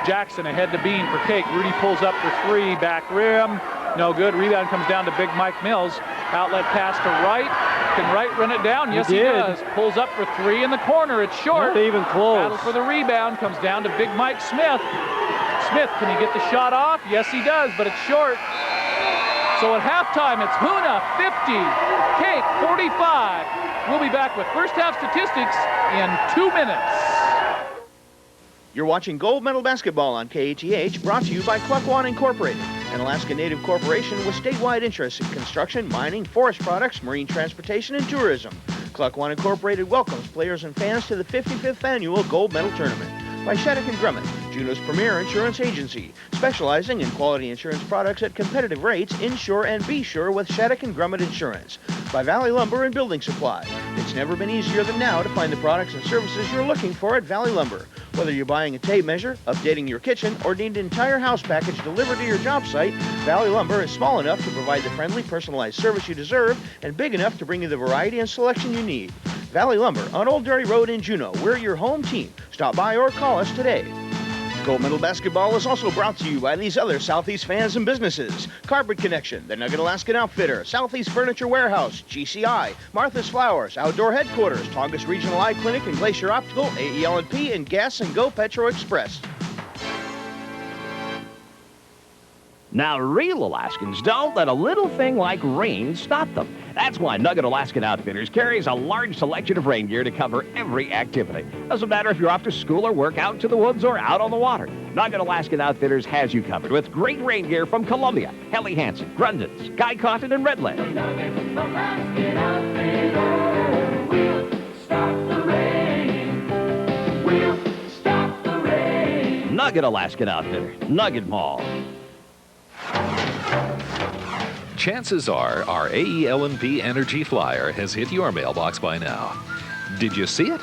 S1: Jackson ahead to Bean for Kake. Rudy pulls up for 3, back rim. No good. Rebound comes down to Big Mike Mills. Outlet pass to Wright. Can Wright run it down? Yes, he does. Pulls up for 3 in the corner. It's short.
S2: Not even close.
S1: Battle for the rebound comes down to Big Mike Smith. Smith, can he get the shot off? Yes, he does, but it's short. So at halftime, it's Huna 50, Kake 45. We'll be back with first half statistics in 2 minutes.
S3: You're watching Gold Medal Basketball on KATH, brought to you by Cluckwan Incorporated, an Alaska Native corporation with statewide interests in construction, mining, forest products, marine transportation, and tourism. Cluckwan Incorporated welcomes players and fans to the 55th Annual Gold Medal Tournament by Shattuck & Grumman, Juneau's premier insurance agency, specializing in quality insurance products at competitive rates. Insure and be sure with Shattuck & Grumman Insurance. By Valley Lumber and Building Supply. It's never been easier than now to find the products and services you're looking for at Valley Lumber. Whether you're buying a tape measure, updating your kitchen, or need an entire house package delivered to your job site, Valley Lumber is small enough to provide the friendly, personalized service you deserve and big enough to bring you the variety and selection you need. Valley Lumber on Old Dairy Road in Juneau. We're your home team. Stop by or call us today. Gold Medal Basketball is also brought to you by these other Southeast fans and businesses. Carpet Connection, the Nugget Alaskan Outfitter, Southeast Furniture Warehouse, GCI, Martha's Flowers, Outdoor Headquarters, Tongass Regional Eye Clinic and Glacier Optical, AEL&P, and Gas and Go Petro Express.
S7: Now, real Alaskans don't let a little thing like rain stop them. That's why Nugget Alaskan Outfitters carries a large selection of rain gear to cover every activity. Doesn't matter if you're off to school or work, out to the woods or out on the water. Nugget Alaskan Outfitters has you covered with great rain gear from Columbia, Helly Hansen, Grundens, Guy Cotton, and Redland.
S8: Nugget Alaskan Outfitters will stop the rain. We'll stop the rain.
S7: Nugget Alaskan Outfitters, Nugget Mall.
S9: Chances are our AEL&P Energy Flyer has hit your mailbox by now. Did you see it?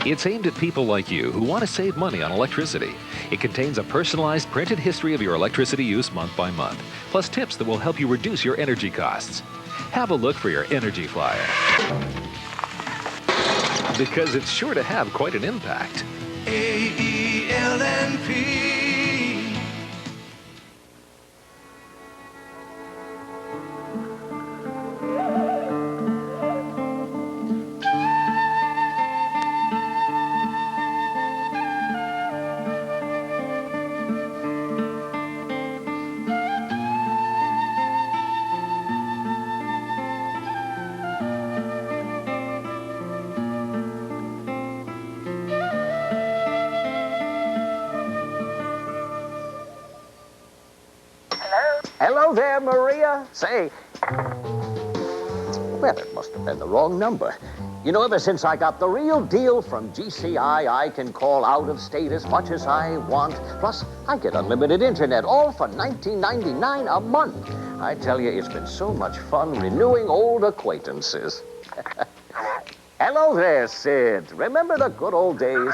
S9: It's aimed at people like you who want to save money on electricity. It contains a personalized printed history of your electricity use month by month, plus tips that will help you reduce your energy costs. Have a look for your Energy Flyer, because it's sure to have quite an impact.
S8: AEL&P.
S10: Hello there, Maria. Say, well, it must have been the wrong number. You know, ever since I got the real deal from GCI, I can call out of state as much as I want. Plus, I get unlimited internet, all for $19.99 a month. I tell you, it's been so much fun renewing old acquaintances. Hello there, Sid. Remember the good old days?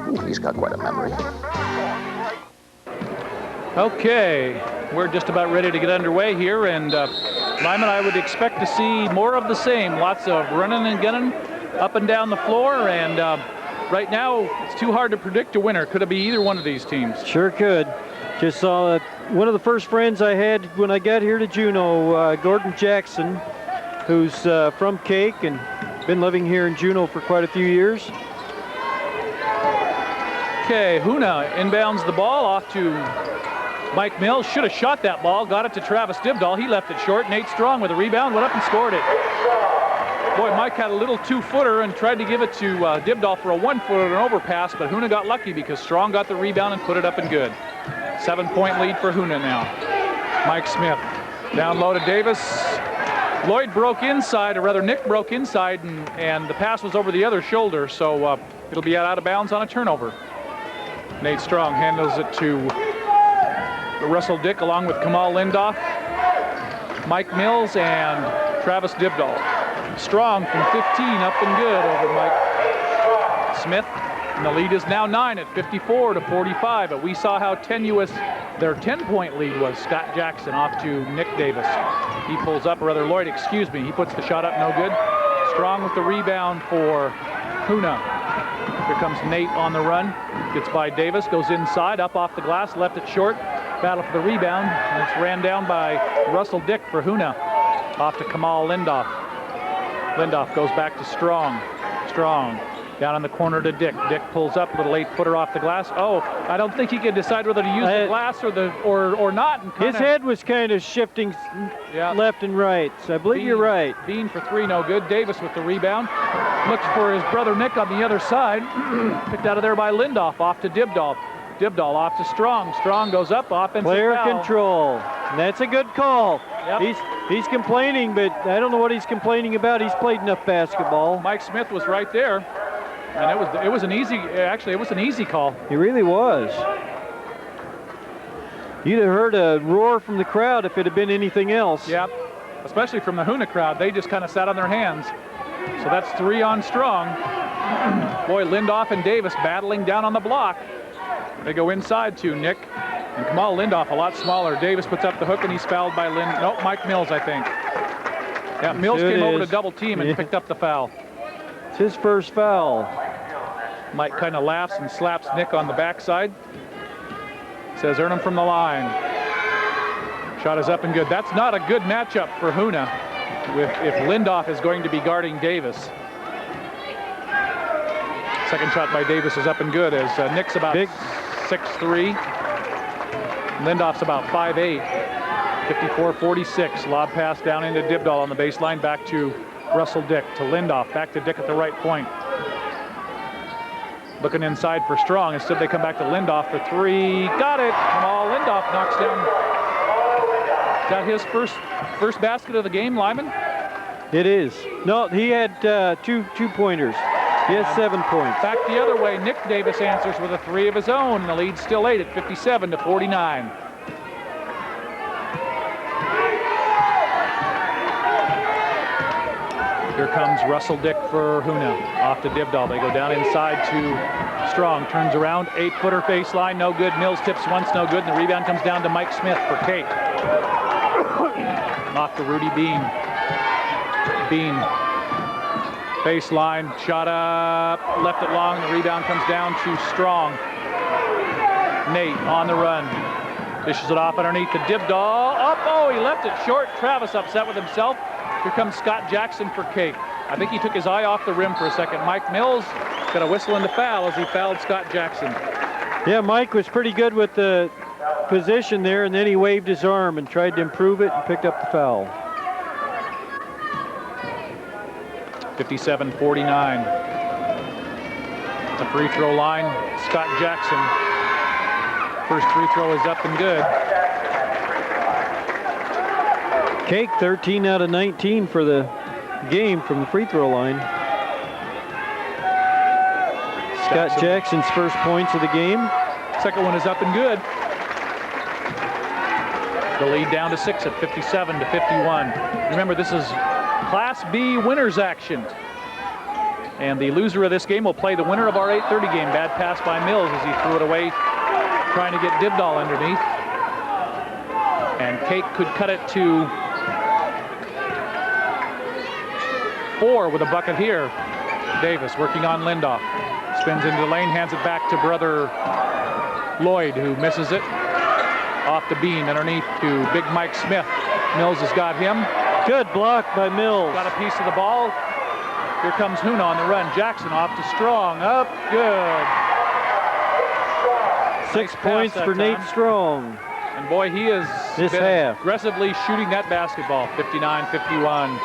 S10: Ooh, he's got quite a memory.
S1: Okay, we're just about ready to get underway here, and Lyman, I would expect to see more of the same. Lots of running and gunning up and down the floor, and right now it's too hard to predict a winner. Could it be either one of these teams?
S2: Sure could. Just saw one of the first friends I had when I got here to Juneau, Gordon Jackson, who's from Kake and been living here in Juneau for quite a few years.
S1: Okay, Huna inbounds the ball off to Mike Mills. Should have shot that ball, got it to Travis Dibdahl. He left it short. Nate Strong with a rebound, went up and scored it. Boy, Mike had a little two-footer and tried to give it to Dibdahl for a one-footer and an overpass, but Huna got lucky because Strong got the rebound and put it up and good. 7-point lead for Huna now. Mike Smith down low to Davis. Lloyd broke inside, or rather Nick broke inside, and the pass was over the other shoulder, so it'll be out of bounds on a turnover. Nate Strong handles it to Russell Dick along with Kamal Lindoff, Mike Mills, and Travis Dibdahl. Strong from 15 up and good over Mike Smith. And the lead is now 9 at 54-45, but we saw how tenuous their 10-point lead was. Scott Jackson off to Nick Davis. He pulls up, or rather Lloyd, excuse me. He puts the shot up, no good. Strong with the rebound for Huna. Here comes Nate on the run. Gets by Davis, goes inside, up off the glass, left it short. Battle for the rebound, and it's ran down by Russell Dick for Huna. Off to Kamal Lindoff. Lindoff goes back to Strong. Strong down in the corner to Dick. Dick pulls up, little 8-footer off the glass. Oh, I don't think he could decide whether to use the glass or not. And
S2: his head was kind of shifting left and right, so I believe you're right.
S1: Bean for 3, no good. Davis with the rebound. Looks for his brother Nick on the other side. Picked out of there by Lindoff, off to Dibdahl. Dibdahl off to Strong. Strong goes up, offensive
S2: Player
S1: foul.
S2: control. And that's a good call.
S1: Yep.
S2: He's complaining, but I don't know what he's complaining about. He's played enough basketball.
S1: Mike Smith was right there, and it was an easy call.
S2: He really was. You'd have heard a roar from the crowd if it had been anything else.
S1: Yep, especially from the Huna crowd. They just kind of sat on their hands. So that's 3 on Strong. Boy, Lindoff and Davis battling down on the block. They go inside to Nick, and Kamal Lindoff a lot smaller. Davis puts up the hook, and he's fouled by Mike Mills, I think. Yeah, Mills
S2: So it
S1: came over to
S2: is.
S1: double team and
S2: Yeah.
S1: picked up the foul.
S2: It's his first foul.
S1: Mike kind of laughs and slaps Nick on the backside. Says, earn him from the line. Shot is up and good. That's not a good matchup for Huna if Lindoff is going to be guarding Davis. Second shot by Davis is up and good as Nick's about 6'3". Lindoff's about 5'8". 54-46. Lob pass down into Dibdahl on the baseline. Back to Russell Dick to Lindoff. Back to Dick at the right point. Looking inside for Strong. Instead, they come back to Lindoff for three. Got it. Kamal Lindoff knocks down. Is that his first basket of the game, Lyman?
S2: It is. No, he had two pointers. He has 7 points.
S1: Back the other way, Nick Davis answers with a three of his own. The lead's still 8 at 57-49. Here comes Russell Dick for Huna. Off to Dibdahl. They go down inside to Strong. Turns around. 8-footer baseline. No good. Mills tips once. No good. And the rebound comes down to Mike Smith for Kake. Off to Rudy Bean. Bean. Baseline. Shot up. Left it long. The rebound comes down to Strong. Nate on the run. Dishes it off underneath to Dibdahl. Up. Oh, he left it short. Travis upset with himself. Here comes Scott Jackson for Kake. I think he took his eye off the rim for a second. Mike Mills got a whistle and a foul as he fouled Scott Jackson.
S2: Yeah, Mike was pretty good with the position there, and then he waved his arm and tried to improve it and picked up the foul.
S1: 57-49. The free throw line, Scott Jackson. First free throw is up and good.
S2: Kake 13 out of 19 for the game from the free throw line. Scott Jackson's first points of the game.
S1: Second one is up and good. The lead down to 6 at 57-51. Remember, this is Class B winners action. And the loser of this game will play the winner of our 8:30 game. Bad pass by Mills as he threw it away, trying to get Dibdahl underneath. And Kake could cut it to 4 with a bucket here. Davis working on Lindoff. Spins into the lane, hands it back to brother Lloyd, who misses it. Off to Bean, underneath to Big Mike Smith. Mills has got him.
S2: Good block by Mills.
S1: Got a piece of the ball. Here comes Huna on the run. Jackson off to Strong. Up, good.
S2: 6
S1: Nice
S2: points
S1: pass
S2: for
S1: that
S2: Nate
S1: time.
S2: Strong.
S1: And boy, he has
S2: This
S1: been
S2: half.
S1: aggressively shooting that basketball. 59-51.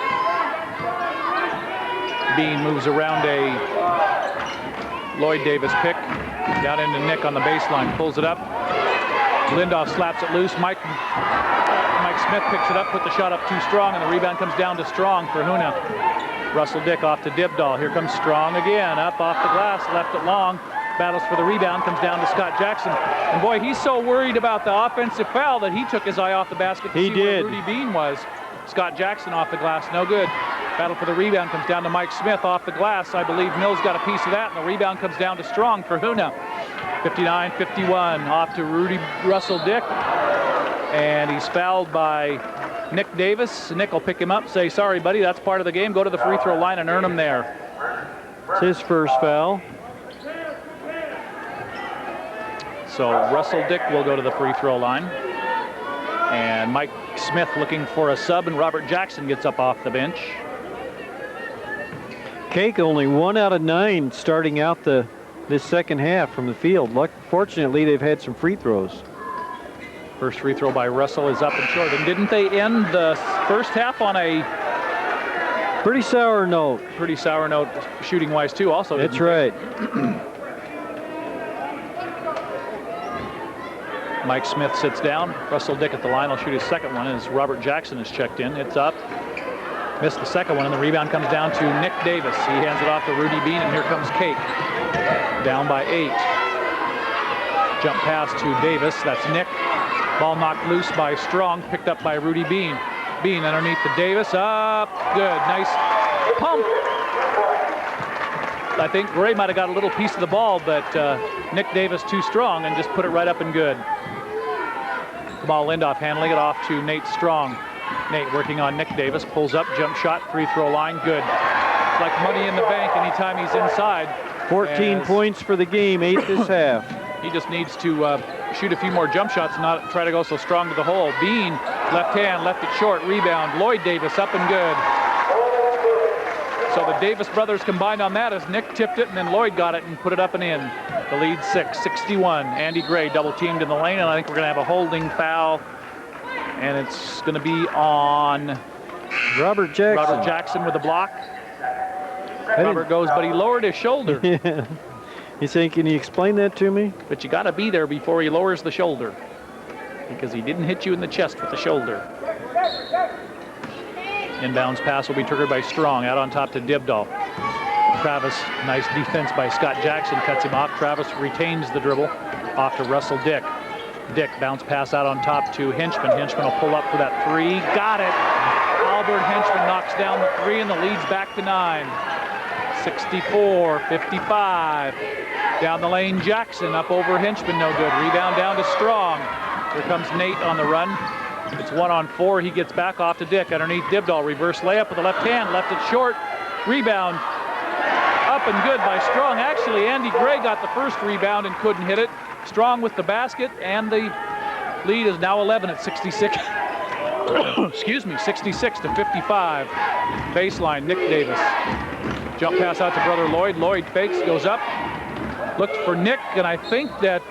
S1: Bean moves around a Lloyd Davis pick. Down into Nick on the baseline. Pulls it up. Lindoff slaps it loose. Mike Smith picks it up, put the shot up too strong, and the rebound comes down to Strong for Huna. Russell Dick off to Dibdahl. Here comes Strong again. Up off the glass, left it long. Battles for the rebound, comes down to Scott Jackson. And boy, he's so worried about the offensive foul that he took his eye off the basket to
S2: He
S1: see
S2: did.
S1: where Rudy Bean was. Scott Jackson off the glass, no good. Battle for the rebound comes down to Mike Smith off the glass. I believe Mills got a piece of that, and the rebound comes down to Strong for Huna. 59-51, off to Russell Dick. And he's fouled by Nick Davis. Nick will pick him up, say, sorry, buddy, that's part of the game. Go to the free throw line and earn him there.
S2: It's his first foul.
S1: So Russell Dick will go to the free throw line. And Mike Smith looking for a sub, and Robert Jackson gets up off the bench.
S2: Kake only 1 out of 9 starting out this second half from the field. Fortunately, they've had some free throws.
S1: First free throw by Russell is up and short. And didn't they end the first half on a
S2: pretty sour note?
S1: Pretty sour note shooting-wise, too, also.
S2: That's right.
S1: Mike Smith sits down. Russell Dick at the line will shoot his second one as Robert Jackson is checked in. It's up. Missed the second one, and the rebound comes down to Nick Davis. He hands it off to Rudy Bean, and here comes Kake. Down by 8. Jump pass to Davis. That's Nick. Ball knocked loose by Strong, picked up by Rudy Bean. Bean underneath to Davis. Up. Good. Nice pump. I think Ray might have got a little piece of the ball, but Nick Davis too strong and just put it right up and good. Kamal Lindoff handling it off to Nate Strong. Nate working on Nick Davis, pulls up, jump shot, free throw line, good. It's like money in the bank anytime he's inside.
S2: 14 points for the game, 8 this half.
S1: He just needs to shoot a few more jump shots and not try to go so strong to the hole. Bean, left hand, left it short, rebound. Lloyd Davis up and good. So the Davis brothers combined on that as Nick tipped it and then Lloyd got it and put it up and in. The lead 6, 61. Andy Gray double teamed in the lane, and I think we're going to have a holding foul. And it's going to be on
S2: Robert Jackson.
S1: Robert Jackson with the block. Robert goes, but he lowered his shoulder.
S2: Yeah. You saying, can you explain that to me?
S1: But you got to be there before he lowers the shoulder, because he didn't hit you in the chest with the shoulder. Inbounds pass will be triggered by Strong, out on top to Dibdahl. Travis, nice defense by Scott Jackson, cuts him off. Travis retains the dribble, off to Russell Dick. Dick, bounce pass out on top to Henchman. Henchman will pull up for that 3, got it. Albert Henchman knocks down the 3 and the lead's back to 9. 64-55. Down the lane, Jackson up over Henchman, no good. Rebound down to Strong. Here comes Nate on the run. It's 1-on-4. He gets back off to Dick underneath Dibdahl. Reverse layup with the left hand, left it short. Rebound up and good by Strong. Actually, Andy Gray got the first rebound and couldn't hit it. Strong with the basket, and the lead is now 11 at 66. Excuse me, 66-55. Baseline, Nick Davis. Jump pass out to brother Lloyd. Lloyd fakes, goes up, looked for Nick, and I think that,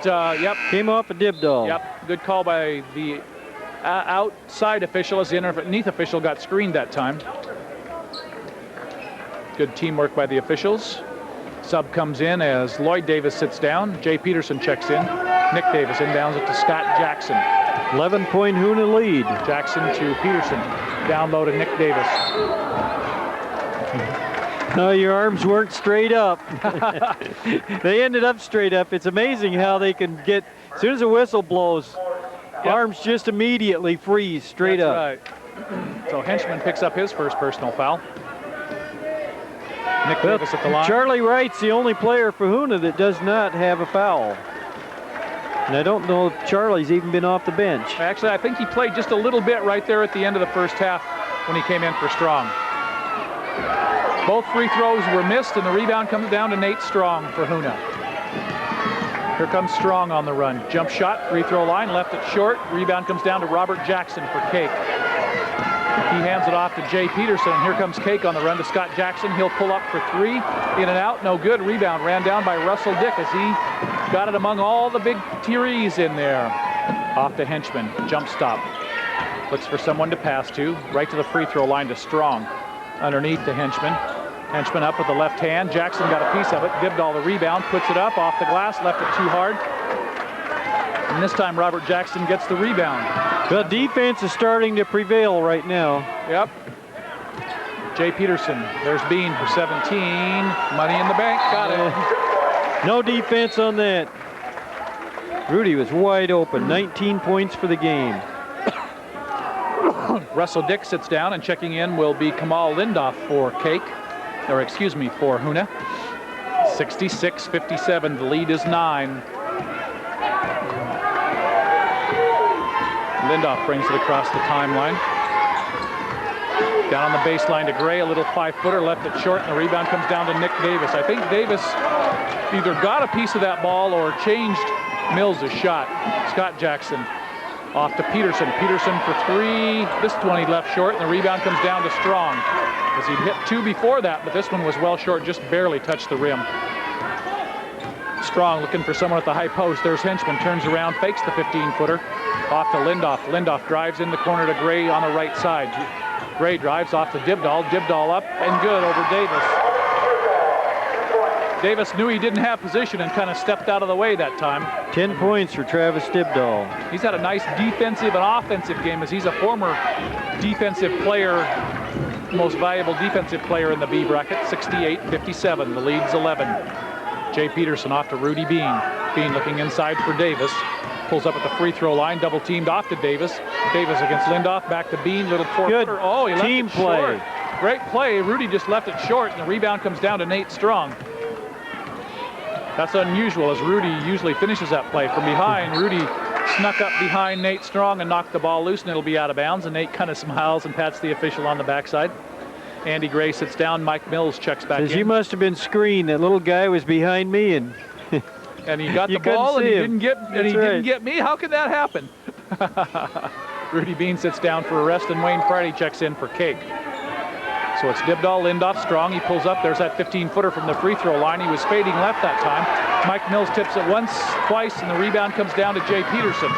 S1: yep.
S2: Came off a Dibdahl.
S1: Yep, good call by the outside official as the underneath official got screened that time. Good teamwork by the officials. Sub comes in as Lloyd Davis sits down. Jay Peterson checks in. Nick Davis inbounds it to Scott Jackson.
S2: 11-point Huna lead.
S1: Jackson to Peterson. Down low to Nick Davis.
S2: No, your arms weren't straight up. They ended up straight up. It's amazing how they can get, as soon as the whistle blows, arms just immediately freeze straight up.
S1: Right. So Henchman picks up his first personal foul. Nick Davis at the line.
S2: Charlie Wright's the only player for Huna that does not have a foul. And I don't know if Charlie's even been off the bench.
S1: Actually, I think he played just a little bit right there at the end of the first half when he came in for Strong. Both free throws were missed, and the rebound comes down to Nate Strong for Huna. Here comes Strong on the run. Jump shot, free throw line, left it short. Rebound comes down to Robert Jackson for Kake. He hands it off to Jay Peterson, and here comes Kake on the run to Scott Jackson. He'll pull up for 3, in and out, no good. Rebound ran down by Russell Dick as he got it among all the big Tyrese in there. Off to Henchman, jump stop. Looks for someone to pass to, right to the free throw line to Strong. Underneath to Henchman. Henchman up with the left hand. Jackson got a piece of it. Dibdahl the rebound, puts it up off the glass, left it too hard. And this time Robert Jackson gets the rebound.
S2: The defense is starting to prevail right now.
S1: Yep. Jay Peterson, there's Bean for 17. Money in the bank, got it.
S2: No defense on that. Rudy was wide open, 19 points for the game.
S1: Russell Dick sits down, and checking in will be Kamal Lindoff for Kake, or excuse me, for Huna. 66-57, the lead is 9. Lindoff brings it across the timeline. Down on the baseline to Gray, a little 5-footer, left it short, and the rebound comes down to Nick Davis. I think Davis either got a piece of that ball or changed Mills' shot. Scott Jackson off to Peterson. Peterson for 3. This one he left short, and the rebound comes down to Strong, as he'd hit 2 before that, but this one was well short, just barely touched the rim. Strong looking for someone at the high post. There's Henchman, turns around, fakes the 15-footer. Off to Lindoff. Lindoff drives in the corner to Gray on the right side. Gray drives off to Dibdahl. Dibdahl up and good over Davis. Davis knew he didn't have position and kind of stepped out of the way that time.
S2: 10 points for Travis Dibdahl.
S1: He's had a nice defensive and offensive game, as he's a former defensive player, most valuable defensive player in the B bracket. 68-57, the lead's 11. Jay Peterson off to Rudy Bean. Bean looking inside for Davis. Pulls up at the free throw line, double teamed off to Davis. Davis against Lindoff, back to Bean, little 4-footer. Oh, he left
S2: team
S1: it
S2: play.
S1: short. Great play. Rudy just left it short, and the rebound comes down to Nate Strong. That's unusual, as Rudy usually finishes that play. From behind, Rudy snuck up behind Nate Strong and knocked the ball loose, and it'll be out of bounds. And Nate kind of smiles and pats the official on the backside. Andy Gray sits down. Mike Mills checks back in.
S2: You must have been screened. That little guy was behind me, and
S1: and he got the ball, and he didn't get me. How could that happen? Rudy Bean sits down for a rest, and Wayne Friday checks in for Kake. So it's Dibdahl, Lindoff, Strong. He pulls up. There's that 15-footer from the free throw line. He was fading left that time. Mike Mills tips it once, twice, and the rebound comes down to Jay Peterson.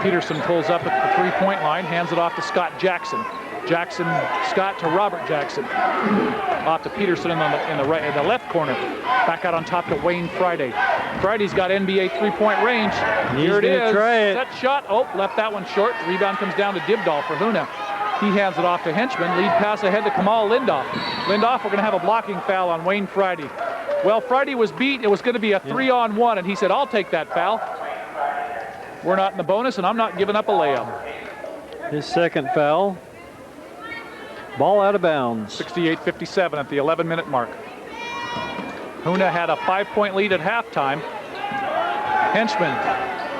S1: Peterson pulls up at the three-point line, hands it off to Scott Jackson. Scott to Robert Jackson. Off to Peterson in the left corner. Back out on top to Wayne Friday. Friday's got NBA three-point range. Here it is. Set shot. Oh, left that one short. The rebound comes down to Dibdahl for Huna. He hands it off to Henchman. Lead pass ahead to Kamal Lindoff. Lindoff, we're going to have a blocking foul on Wayne Friday. Well, Friday was beat. It was going to be a 3-on-1, and he said, I'll take that foul. We're not in the bonus, and I'm not giving up a layup.
S2: His second foul. Ball out of bounds.
S1: 68-57 at the 11-minute mark. Huna had a 5-point lead at halftime. Henchman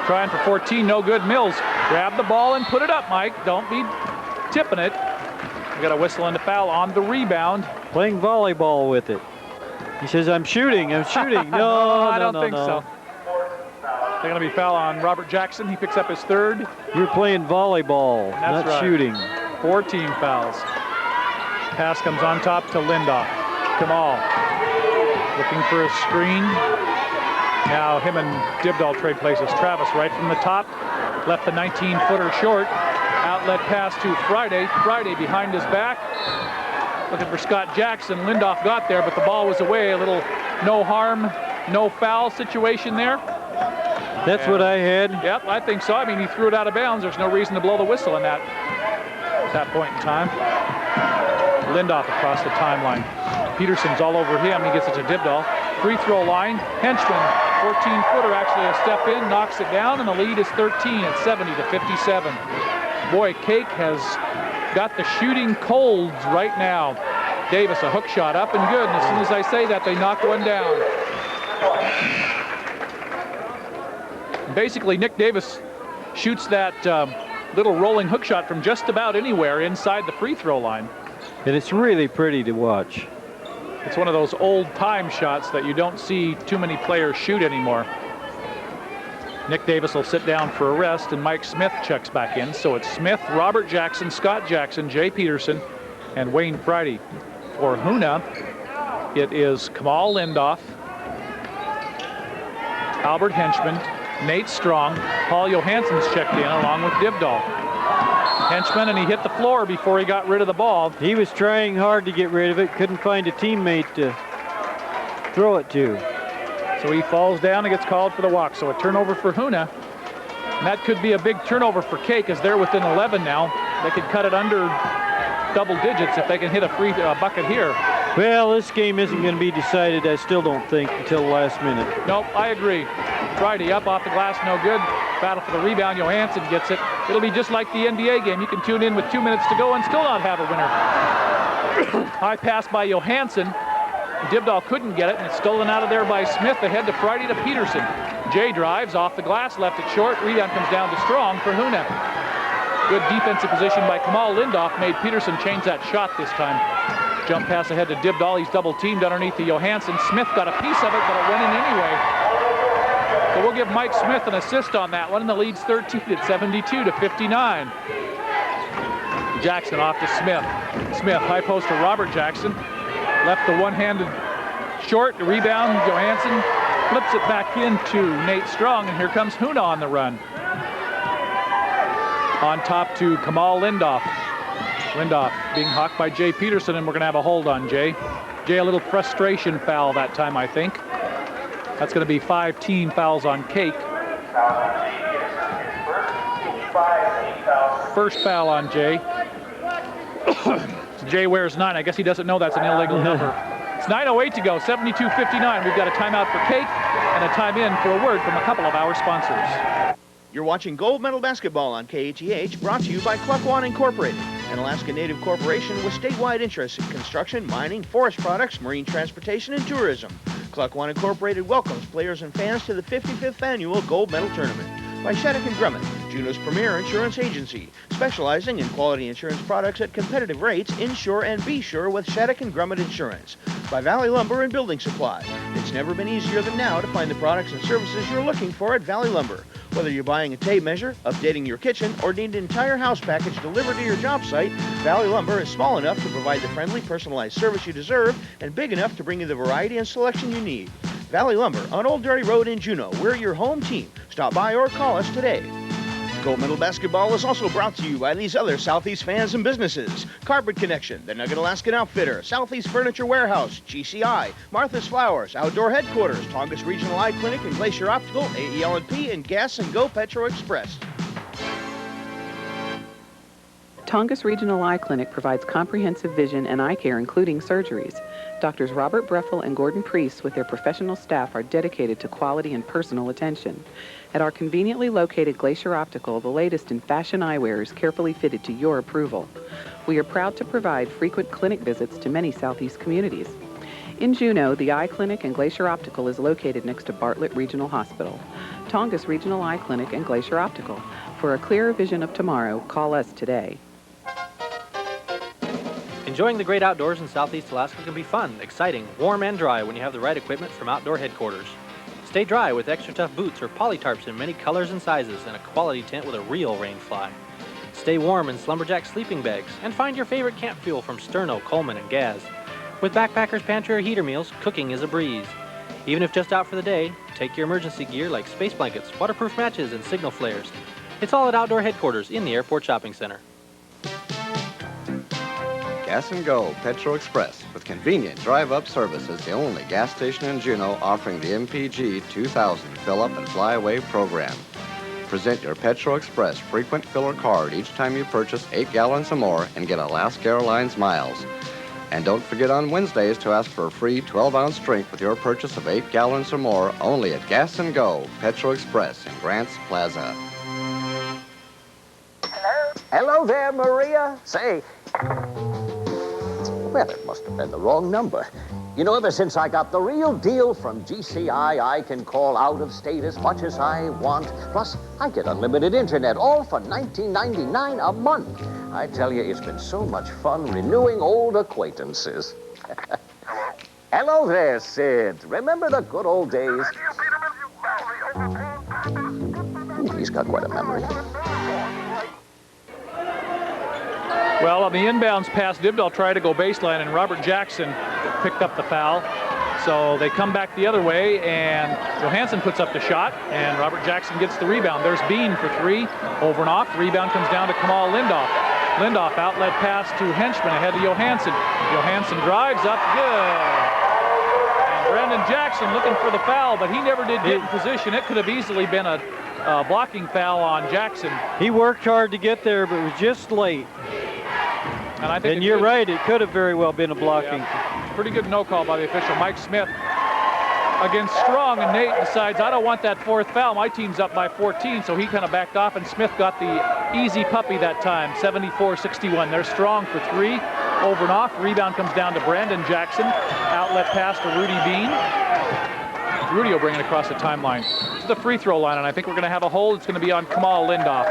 S1: trying for 14, no good. Mills grab the ball and put it up, Mike. Don't be tipping it. We got a whistle and a foul on the rebound.
S2: Playing volleyball with it. He says, I'm shooting. No,
S1: I don't think so. They're going to be foul on Robert Jackson. He picks up his third.
S2: You're playing volleyball,
S1: That's
S2: not
S1: right.
S2: shooting.
S1: 14 fouls. Pass comes on top to Lindoff. Kamal looking for a screen. Now him and Dibdahl trade places. Travis right from the top. Left the 19-footer short. Outlet pass to Friday. Friday behind his back. Looking for Scott Jackson. Lindoff got there, but the ball was away. A little no harm, no foul situation there.
S2: That's what I had.
S1: Yep, I think so. I mean, he threw it out of bounds. There's no reason to blow the whistle in that at that point in time. Lindoff across the timeline. Peterson's all over him. He gets it to Dibdahl. Free throw line. Henchman, 14-footer, actually a step in, knocks it down, and the lead is 13 at 70-57. Boy, Kake has got the shooting colds right now. Davis, a hook shot up and good, and as soon as I say that, they knock one down. Basically, Nick Davis shoots that little rolling hook shot from just about anywhere inside the free throw line.
S2: And it's really pretty to watch.
S1: It's one of those old-time shots that you don't see too many players shoot anymore. Nick Davis will sit down for a rest, and Mike Smith checks back in. So it's Smith, Robert Jackson, Scott Jackson, Jay Peterson, and Wayne Friday. For Huna, it is Kamal Lindoff, Albert Henchman, Nate Strong, Paul Johansson's checked in along with Dibdahl. Henchman, and he hit the floor before he got rid of the ball.
S2: He was trying hard to get rid of it, couldn't find a teammate to throw it to.
S1: So he falls down and gets called for the walk. So a turnover for Huna. And that could be a big turnover for Kake as they're within 11 now. They could cut it under double digits if they can hit a free bucket here.
S2: Well, this game isn't going to be decided, I still don't think, until the last minute.
S1: Nope, I agree. Friday up off the glass, no good. Battle for the rebound, Johansson gets it. It'll be just like the NBA game. You can tune in with 2 minutes to go and still not have a winner. High pass by Johansson. Dibdahl couldn't get it, and it's stolen out of there by Smith. Ahead to Friday to Peterson. Jay drives off the glass, left it short. Rebound comes down to Strong for Huna. Good defensive position by Kamal Lindoff made Peterson change that shot this time. Jump pass ahead to Dibdahl. He's double teamed underneath to Johansson. Smith got a piece of it, but it went in anyway. So we'll give Mike Smith an assist on that one, and the lead's 13 at 72-59. Jackson off to Smith. Smith, high post to Robert Jackson. Left the one-handed short, the rebound, Johansson flips it back into Nate Strong, and here comes Huna on the run. On top to Kamal Lindoff. Lindoff being hawked by Jay Peterson, and we're gonna have a hold on Jay. Jay, a little frustration foul that time, I think. That's gonna be 5 team fouls on Kake. First foul on Jay. Jay wears 9. I guess he doesn't know that's an illegal number. It's 9:08 to go, 72-59. We've got a timeout for Kake and a time in for a word from a couple of our sponsors.
S3: You're watching Gold Medal Basketball on KHEH, brought to you by Cluck Incorporated, an Alaska Native corporation with statewide interests in construction, mining, forest products, marine transportation, and tourism. Cluck Incorporated welcomes players and fans to the 55th annual Gold Medal Tournament. by Shattuck & Grumman, Juneau's premier insurance agency, specializing in quality insurance products at competitive rates. Insure and be sure with Shattuck & Grumman Insurance. By Valley Lumber and Building Supply. It's never been easier than now to find the products and services you're looking for at Valley Lumber. Whether you're buying a tape measure, updating your kitchen, or need an entire house package delivered to your job site, Valley Lumber is small enough to provide the friendly, personalized service you deserve and big enough to bring you the variety and selection you need. Valley Lumber on Old Dairy Road in Juneau. We're your home team. Stop by or call us today. Gold Medal Basketball is also brought to you by these other Southeast fans and businesses. Carpet Connection, the Nugget Alaskan Outfitter, Southeast Furniture Warehouse, GCI, Martha's Flowers, Outdoor Headquarters, Tongass Regional Eye Clinic and Glacier Optical, AEL&P, and Gas and Go Petro Express.
S5: Tongass Regional Eye Clinic provides comprehensive vision and eye care, including surgeries. Doctors Robert Breffel and Gordon Priest, with their professional staff, are dedicated to quality and personal attention. At our conveniently located Glacier Optical, the latest in fashion eyewear is carefully fitted to your approval. We are proud to provide frequent clinic visits to many Southeast communities. In Juneau, the Eye Clinic and Glacier Optical is located next to Bartlett Regional Hospital. Tongass Regional Eye Clinic and Glacier Optical. For a clearer vision of tomorrow, call us today.
S11: Enjoying the great outdoors in Southeast Alaska can be fun, exciting, warm, and dry when you have the right equipment from Outdoor Headquarters. Stay dry with extra tough boots or polytarps in many colors and sizes and a quality tent with a real rain fly. Stay warm in Slumberjack sleeping bags and find your favorite camp fuel from Sterno, Coleman, and Gaz. With Backpackers Pantry or heater meals, cooking is a breeze. Even if just out for the day, take your emergency gear like space blankets, waterproof matches, and signal flares. It's all at Outdoor Headquarters in the Airport Shopping Center.
S4: Gas and Go Petro Express with convenient drive-up service is the only gas station in Juneau offering the MPG 2000 fill-up and fly-away program. Present your Petro Express frequent filler card each time you purchase 8 gallons or more and get Alaska Airlines miles. And don't forget on Wednesdays to ask for a free 12-ounce drink with your purchase of 8 gallons or more only at Gas and Go Petro Express in Grants Plaza.
S10: Hello there, Maria. Say, well, it must have been the wrong number. You know, ever since I got the real deal from GCI, I can call out of state as much as I want. Plus, I get unlimited internet, all for $19.99 a month. I tell you, it's been so much fun renewing old acquaintances. Hello there, Sid. Remember the good old days? Ooh, he's got quite a memory.
S1: Well, on the inbounds pass, Dibdall tried to go baseline, and Robert Jackson picked up the foul. So they come back the other way, and Johansson puts up the shot, and Robert Jackson gets the rebound. There's Bean for three, over and off. Rebound comes down to Kamal Lindoff. Lindoff outlet pass to Henchman ahead to Johansson. Johansson drives up, good. And Brendan Jackson looking for the foul, but he never did get in position. It could have easily been a blocking foul on Jackson.
S2: He worked hard to get there, but was just late.
S1: And I think
S2: you're right, it could have very well been a blocking.
S1: Yeah, pretty good no call by the official. Mike Smith against Strong, and Nate decides, I don't want that fourth foul. My team's up by 14, so he kind of backed off, and Smith got the easy puppy that time, 74-61. There's Strong for three, over and off. Rebound comes down to Brandon Jackson. Outlet pass to Rudy Bean. Rudy will bring it across the timeline to the free throw line, and I think we're going to have a hold. It's going to be on Kamal Lindoff.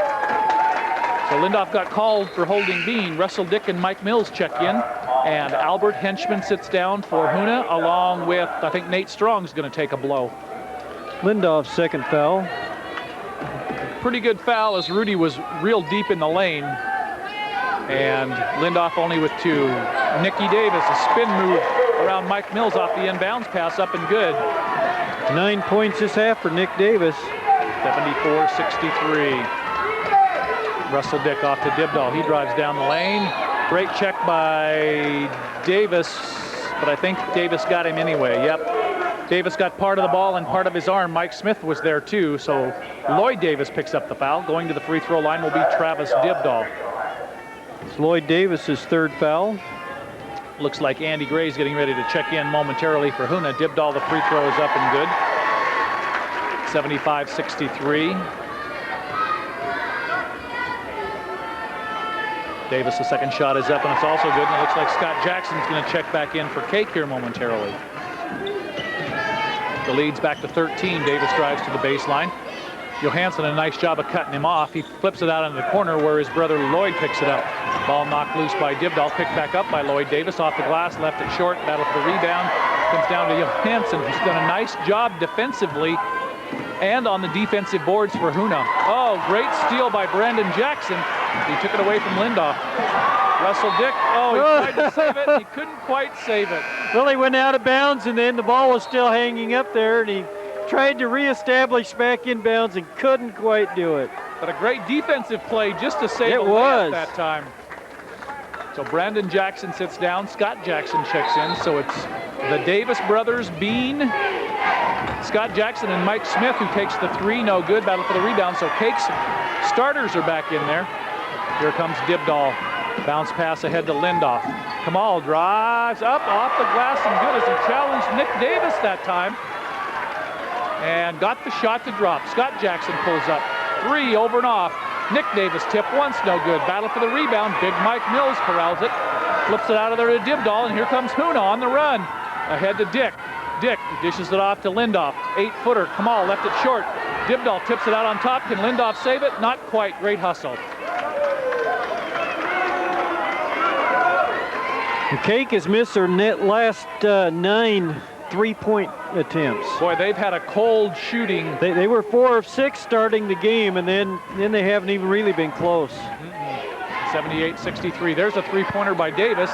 S1: So Lindoff got called for holding Bean. Russell Dick and Mike Mills check in, and Albert Henchman sits down for Huna, along with, I think, Nate Strong's going to take a blow.
S2: Lindoff's second foul.
S1: Pretty good foul as Rudy was real deep in the lane. And Lindoff only with two. Nicky Davis, a spin move around Mike Mills off the inbounds pass, up and good.
S2: 9 points this half for Nick Davis.
S1: 74-63. Russell Dick off to Dibdall. He drives down the lane. Great check by Davis, but I think Davis got him anyway. Yep. Davis got part of the ball and part of his arm. Mike Smith was there too, so Lloyd Davis picks up the foul. Going to the free throw line will be Travis Dibdall.
S2: It's Lloyd Davis's third foul.
S1: Looks like Andy Gray's getting ready to check in momentarily for Huna. Dibdall, the free throw is up and good. 75-63. Davis, the second shot is up, and it's also good. And it looks like Scott Jackson's going to check back in for Kake here momentarily. The lead's back to 13. Davis drives to the baseline. Johansson a nice job of cutting him off. He flips it out into the corner where his brother Lloyd picks it up. Ball knocked loose by Dibdahl, picked back up by Lloyd Davis off the glass, left it short, battle for the rebound. Comes down to Johansson, who's done a nice job defensively and on the defensive boards for Huna. Oh, great steal by Brandon Jackson. He took it away from Lindoff. Russell Dick, oh, he tried to save it, and he couldn't quite save it.
S2: Well, he went out of bounds, and then the ball was still hanging up there, and he tried to reestablish back in bounds and couldn't quite do it.
S1: But a great defensive play just to save
S2: it
S1: a
S2: was
S1: layup that time. So Brandon Jackson sits down, Scott Jackson checks in, so it's the Davis brothers, Bean, Scott Jackson, and Mike Smith, who takes the three, no good, battle for the rebound. So Kake's starters are back in there. Here comes Dibdahl. Bounce pass ahead to Lindoff. Kamal drives up off the glass and good as he challenged Nick Davis that time. And got the shot to drop. Scott Jackson pulls up. Three over and off. Nick Davis tip once, no good. Battle for the rebound. Big Mike Mills corrals it. Flips it out of there to Dibdahl, and here comes Huna on the run. Ahead to Dick. Dick dishes it off to Lindoff. 8-footer. Kamal left it short. Dibdahl tips it out on top. Can Lindoff save it? Not quite. Great hustle.
S2: Kake has missed their last 9 3-point attempts.
S1: Boy, they've had a cold shooting.
S2: They were 4 of 6 starting the game, and then they haven't even really been close.
S1: 78-63. There's a three-pointer by Davis,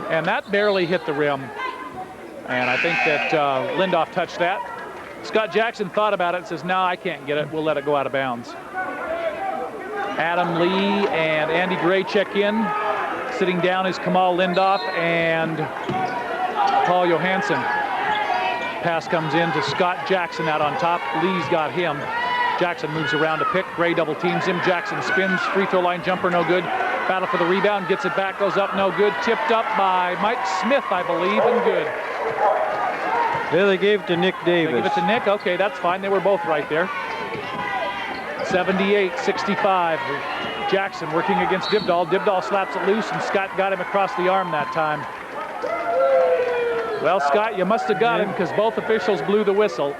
S1: and that barely hit the rim. And I think that Lindoff touched that. Scott Jackson thought about it and says, no, I can't get it. We'll let it go out of bounds. Adam Lee and Andy Gray check in. Sitting down is Kamal Lindoff and Paul Johansson. Pass comes in to Scott Jackson out on top. Lee's got him. Jackson moves around to pick. Gray double teams him. Jackson spins. Free throw line jumper, no good. Battle for the rebound. Gets it back. Goes up, no good. Tipped up by Mike Smith, I believe, and good.
S2: Yeah, they gave it to Nick Davis.
S1: They give it to Nick. Okay, that's fine. They were both right there. 78-65. Jackson working against Dibdahl. Dibdahl slaps it loose, and Scott got him across the arm that time. Well, Scott, you must have got him because both officials blew the whistle.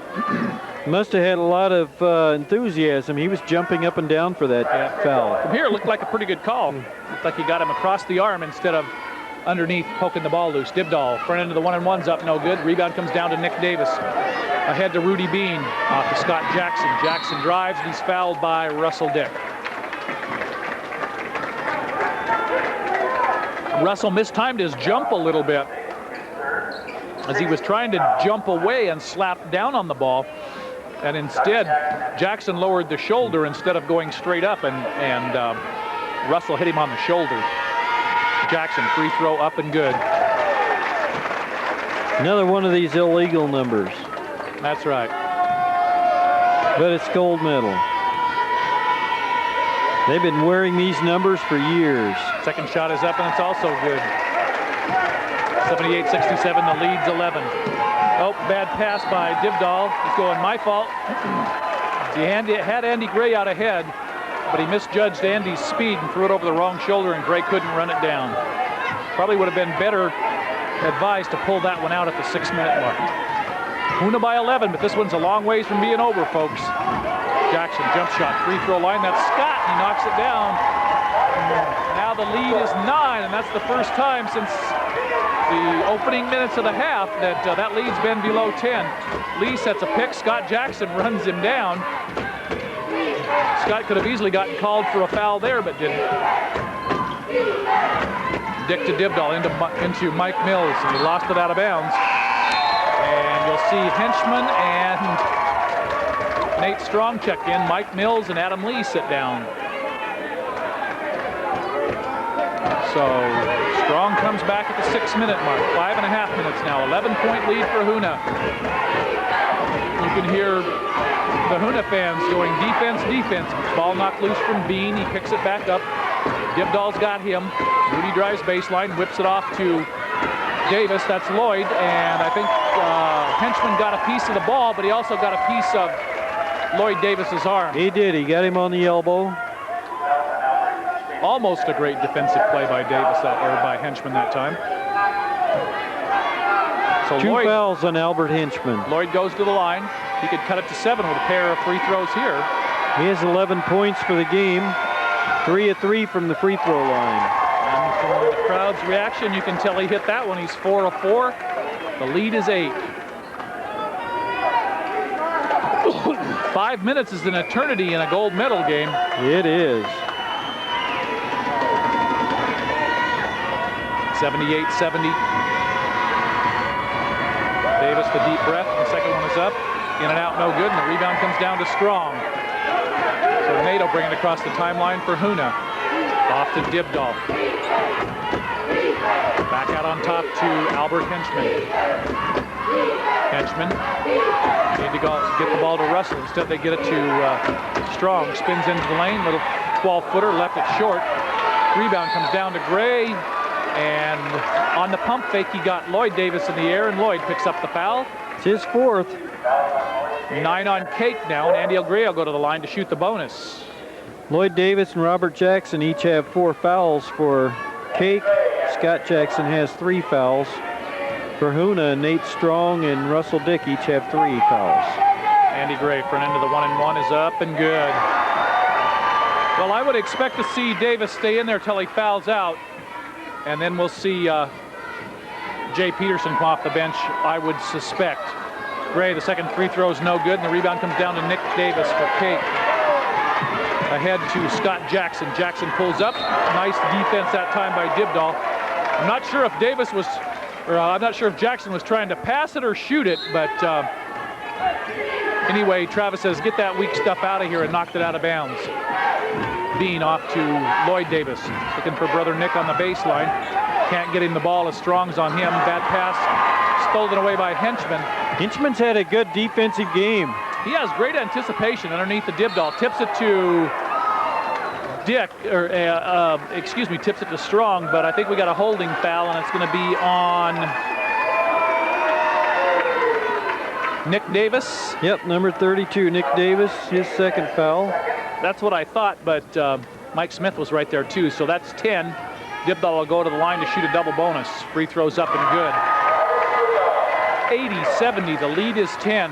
S2: Must have had a lot of enthusiasm. He was jumping up and down for that foul.
S1: From here, it looked like a pretty good call. Looked like he got him across the arm instead of underneath poking the ball loose. Dibdahl, front end of the one-on-one's up, no good. Rebound comes down to Nick Davis. Ahead to Rudy Bean, off to Scott Jackson. Jackson drives, and he's fouled by Russell Dick. Russell mistimed his jump a little bit as he was trying to jump away and slap down on the ball. And instead, Jackson lowered the shoulder instead of going straight up, and Russell hit him on the shoulder. Jackson, free throw up and good.
S2: Another one of these illegal numbers.
S1: That's right.
S2: But it's gold medal. They've been wearing these numbers for years.
S1: Second shot is up, and it's also good. 78-67, the lead's 11. Oh, bad pass by Dibdahl. He's going, my fault. He had Andy Gray out ahead, but he misjudged Andy's speed and threw it over the wrong shoulder, and Gray couldn't run it down. Probably would have been better advised to pull that one out at the 6-minute mark. Huna by 11, but this one's a long ways from being over, folks. Jackson, jump shot, free throw line. That's Scott. He knocks it down. Now the lead is 9, and that's the first time since the opening minutes of the half that that lead's been below 10. Lee sets a pick. Scott Jackson runs him down. Scott could have easily gotten called for a foul there, but didn't. Dick to Dibdahl into Mike Mills, and he lost it out of bounds. And you'll see Henchman and Nate Strong check in. Mike Mills and Adam Lee sit down. So Strong comes back at the 6-minute mark. 5.5 minutes now. 11-point lead for Huna. You can hear the Huna fans going defense, defense. Ball knocked loose from Bean. He picks it back up. Dibdahl's got him. Rudy drives baseline, whips it off to Davis. That's Lloyd. And I think Henchman got a piece of the ball, but he also got a piece of Lloyd Davis's arm.
S2: He did. He got him on the elbow.
S1: Almost a great defensive play by Davis or by Henchman that time. So
S2: Two fouls on Albert Henchman.
S1: Lloyd goes to the line. He could cut it to 7 with a pair of free throws here.
S2: He has 11 points for the game. 3 of 3 from the free throw line.
S1: And from the crowd's reaction, you can tell he hit that one. He's 4 of 4. The lead is 8. 5 minutes is an eternity in a gold medal game.
S2: It is.
S1: 78-70. Davis, the deep breath. The second one is up. In and out, no good. And the rebound comes down to Strong. So Nato bringing it across the timeline for Huna. Off to Dibdahl. Back out on top to Albert Henchman. Henchman need to go get the ball to Russell. Instead, they get it to Strong. Spins into the lane. Little 12-footer, left it short. Rebound comes down to Gray. And on the pump fake, he got Lloyd Davis in the air, and Lloyd picks up the foul.
S2: It's his 4th.
S1: 9 on Kake now, and Andy Gray will go to the line to shoot the bonus.
S2: Lloyd Davis and Robert Jackson each have 4 fouls for Kake. Scott Jackson has 3 fouls. For Huna, Nate Strong and Russell Dick each have 3 fouls.
S1: Andy Gray, front end of the 1-and-1 is up and good. Well, I would expect to see Davis stay in there till he fouls out. And then we'll see Jay Peterson come off the bench, I would suspect. Gray, the second free throw is no good, and the rebound comes down to Nick Davis for Kake. Ahead to Scott Jackson. Jackson pulls up. Nice defense that time by Dibdahl. I'm not sure if Davis was, or I'm not sure if Jackson was trying to pass it or shoot it, but anyway, Travis says, get that weak stuff out of here, and knocked it out of bounds. Bean off to Lloyd Davis. Looking for brother Nick on the baseline. Can't get him the ball as Strong's on him. Bad pass stolen away by Henchman.
S2: Henchman's had a good defensive game.
S1: He has great anticipation underneath the Dibdahl. Tips it to Dick, or tips it to Strong, but I think we got a holding foul, and it's going to be on Nick Davis.
S2: Yep, number 32, Nick Davis, his second foul.
S1: That's what I thought, but Mike Smith was right there too, so that's 10. Dibdahl will go to the line to shoot a double bonus. Free throws up and good. 80-70, the lead is 10.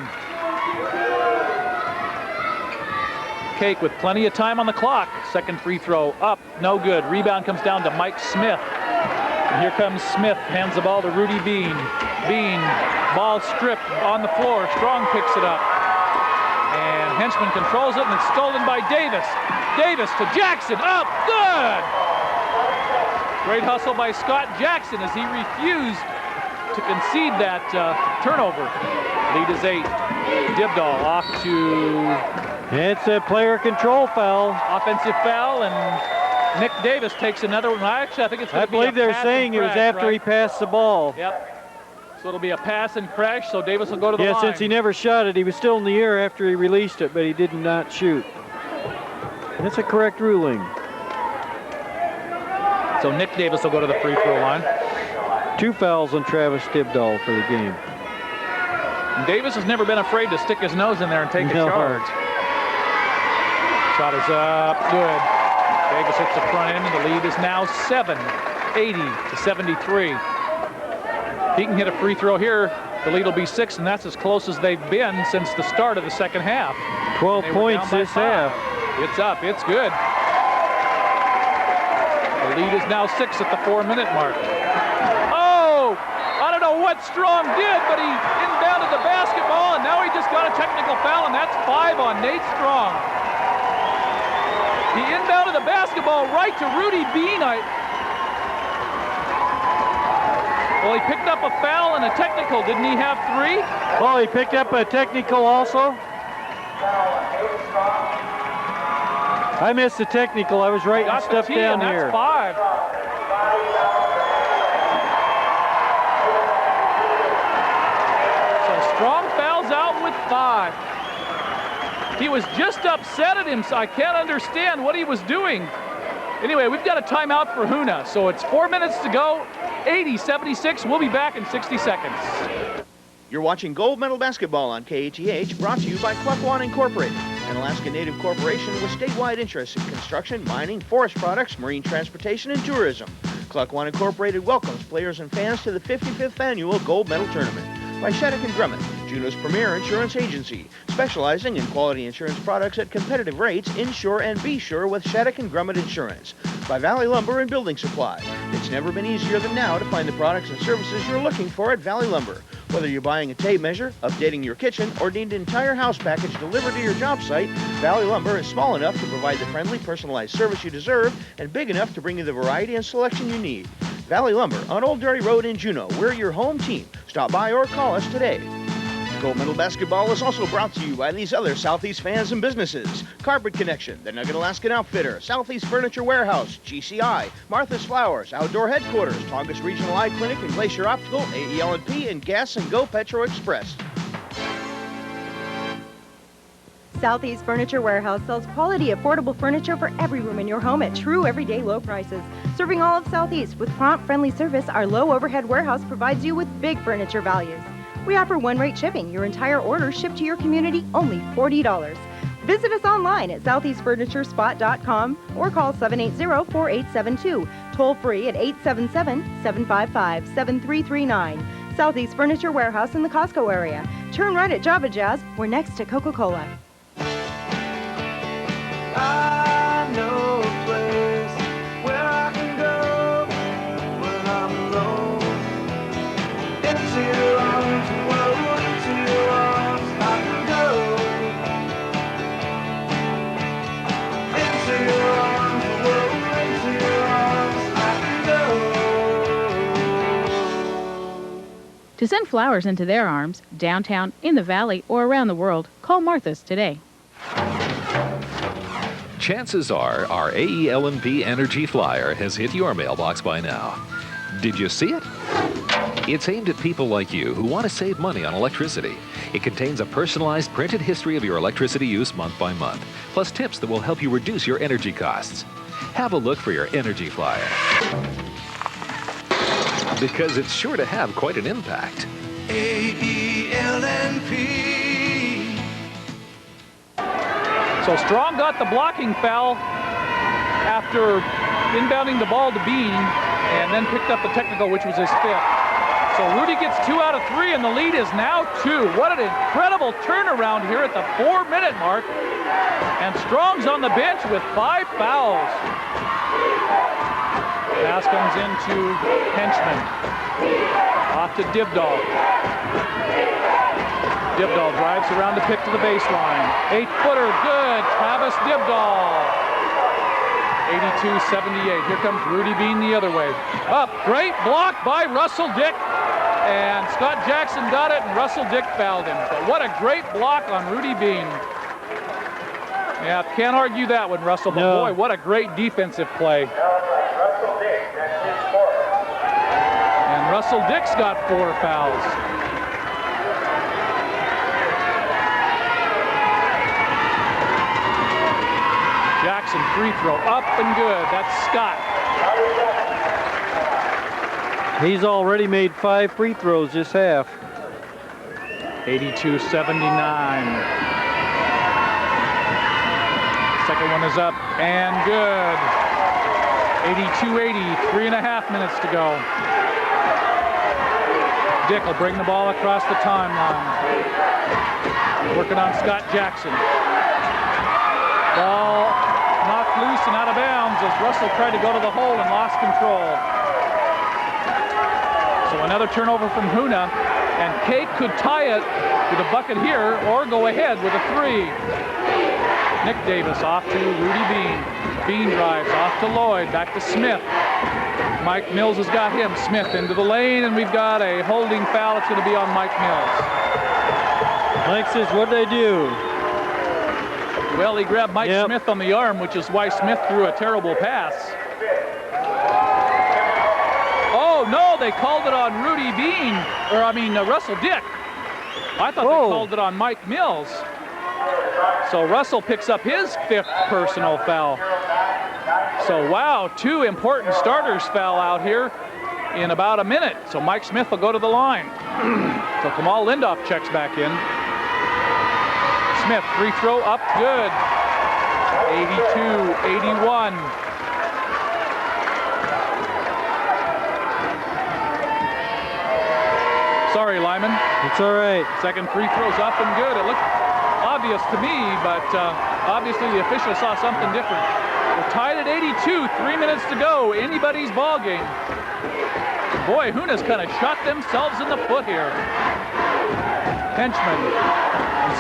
S1: Kake with plenty of time on the clock. Second free throw up, no good. Rebound comes down to Mike Smith. And here comes Smith, hands the ball to Rudy Bean. Bean, ball stripped on the floor. Strong picks it up. And Henchman controls it, and it's stolen by Davis. Davis to Jackson, up, good! Great hustle by Scott Jackson as he refused to concede that turnover. Lead is 8. Dibdahl off to...
S2: It's a player control foul.
S1: Offensive foul, and Nick Davis takes another one. Actually, I think it's going to be
S2: I believe they're saying it was after he passed the ball.
S1: Yep. So it'll be a pass and crash, so Davis will go to the line.
S2: Yeah, since he never shot it, he was still in the air after he released it, but he did not shoot. That's a correct ruling.
S1: So Nick Davis will go to the free throw line.
S2: 2 fouls on Travis Dibdahl for the game.
S1: And Davis has never been afraid to stick his nose in there and take a charge. Shot is up, good. Davis hits the front end, and the lead is now 7, 80-73. He can hit a free throw here, the lead will be 6, and that's as close as they've been since the start of the second half.
S2: 12 points this half.
S1: It's up, it's good. The lead is now 6 at the 4-minute mark. Oh, I don't know what Strong did, but he inbounded the basketball, and now he just got a technical foul, and that's 5 on Nate Strong. He inbounded the basketball right to Rudy Bean. Well, he picked up a foul and a technical. Didn't he have 3?
S2: Oh, he picked up a technical also? I missed the technical. I was writing stuff down here.
S1: That's 5. So Strong fouls out with 5. He was just upset at him, so I can't understand what he was doing. Anyway, we've got a timeout for Huna, so it's 4 minutes to go. 80-76. We'll be back in 60 seconds.
S3: You're watching Gold Medal Basketball on KATH, brought to you by Cluck Incorporated, an Alaska Native corporation with statewide interests in construction, mining, forest products, marine transportation, and tourism. Cluck Incorporated welcomes players and fans to the 55th annual Gold Medal Tournament by Shattuck and Drummond, Juneau's premier insurance agency, specializing in quality insurance products at competitive rates. Insure and be sure with Shattuck and Grummet Insurance. By Valley Lumber and Building Supply. It's never been easier than now to find the products and services you're looking for at Valley Lumber. Whether you're buying a tape measure, updating your kitchen, or need an entire house package delivered to your job site, Valley Lumber is small enough to provide the friendly, personalized service you deserve and big enough to bring you the variety and selection you need. Valley Lumber on Old Dairy Road in Juneau. We're your home team. Stop by or call us today. Gold Medal Basketball is also brought to you by these other Southeast fans and businesses. Carpet Connection, the Nugget Alaskan Outfitter, Southeast Furniture Warehouse, GCI, Martha's Flowers, Outdoor Headquarters, Tongass Regional Eye Clinic and Glacier Optical, AEL&P, and Gas and Go Petro Express.
S6: Southeast Furniture Warehouse sells quality, affordable furniture for every room in your home at true everyday low prices. Serving all of Southeast with prompt, friendly service, our low overhead warehouse provides you with big furniture values. We offer one-rate shipping. Your entire order shipped to your community, only $40. Visit us online at southeastfurnituresspot.com or call 780-4872. Toll free at 877-755-7339. Southeast Furniture Warehouse in the Costco area. Turn right at Java Jazz. We're next to Coca-Cola.
S8: I know a place where I can go when I'm alone. Into your arms, whoa, into your arms I can go. Into your arms, whoa, into your arms I can go.
S12: To send flowers into their arms, downtown, in the valley, or around the world, call Martha's today.
S9: Chances are our AEL&P Energy Flyer has hit your mailbox by now. Did you see it? It's aimed at people like you who want to save money on electricity. It contains a personalized printed history of your electricity use month by month, plus tips that will help you reduce your energy costs. Have a look for your Energy Flyer, because it's sure to have quite an impact.
S8: AEL&P.
S1: So Strong got the blocking foul after inbounding the ball to Bean and then picked up the technical, which was his fifth. So Rudy gets 2 out of 3 and the lead is now 2. What an incredible turnaround here at the 4-minute mark. And Strong's on the bench with 5 fouls. Pass comes into Henchman. Off to Dibdahl. Dibdahl drives around to pick to the baseline. 8-footer, good. Travis Dibdahl. 82-78. Here comes Rudy Bean the other way. Up, great block by Russell Dick. And Scott Jackson got it, and Russell Dick fouled him. But what a great block on Rudy Bean. Yeah, can't argue that one, Russell. But
S2: No.
S1: boy, what a great defensive play. And Russell Dick's got 4 fouls. Jackson free throw up and good. That's Scott.
S2: He's already made 5 free throws this half.
S1: 82-79. Second one is up and good. 82-80, 3.5 minutes to go. Dick will bring the ball across the timeline. Working on Scott Jackson. Ball knocked loose and out of bounds as Russell tried to go to the hole and lost control. So another turnover from Huna, and Kake could tie it to the bucket here or go ahead with a 3. Nick Davis off to Rudy Bean. Bean drives off to Lloyd, back to Smith. Mike Mills has got him. Smith into the lane, and we've got a holding foul. It's going to be on Mike Mills.
S2: Mike says, what'd they do?
S1: Well, he grabbed Mike Smith on the arm, which is why Smith threw a terrible pass. Oh, no, they called it on Rudy Bean, Russell Dick. I thought they called it on Mike Mills. So Russell picks up his 5th personal foul. So, wow, 2 important starters foul out here in about a minute. So Mike Smith will go to the line. So Kamal Lindoff checks back in. Smith, free throw up, good. 82-81. Sorry, Lyman.
S2: It's all right.
S1: Second free throw's up and good. It looked obvious to me, but obviously the official saw something different. We're tied at 82, 3 minutes to go. Anybody's ball game. Boy, Huna's kind of shot themselves in the foot here. Henchman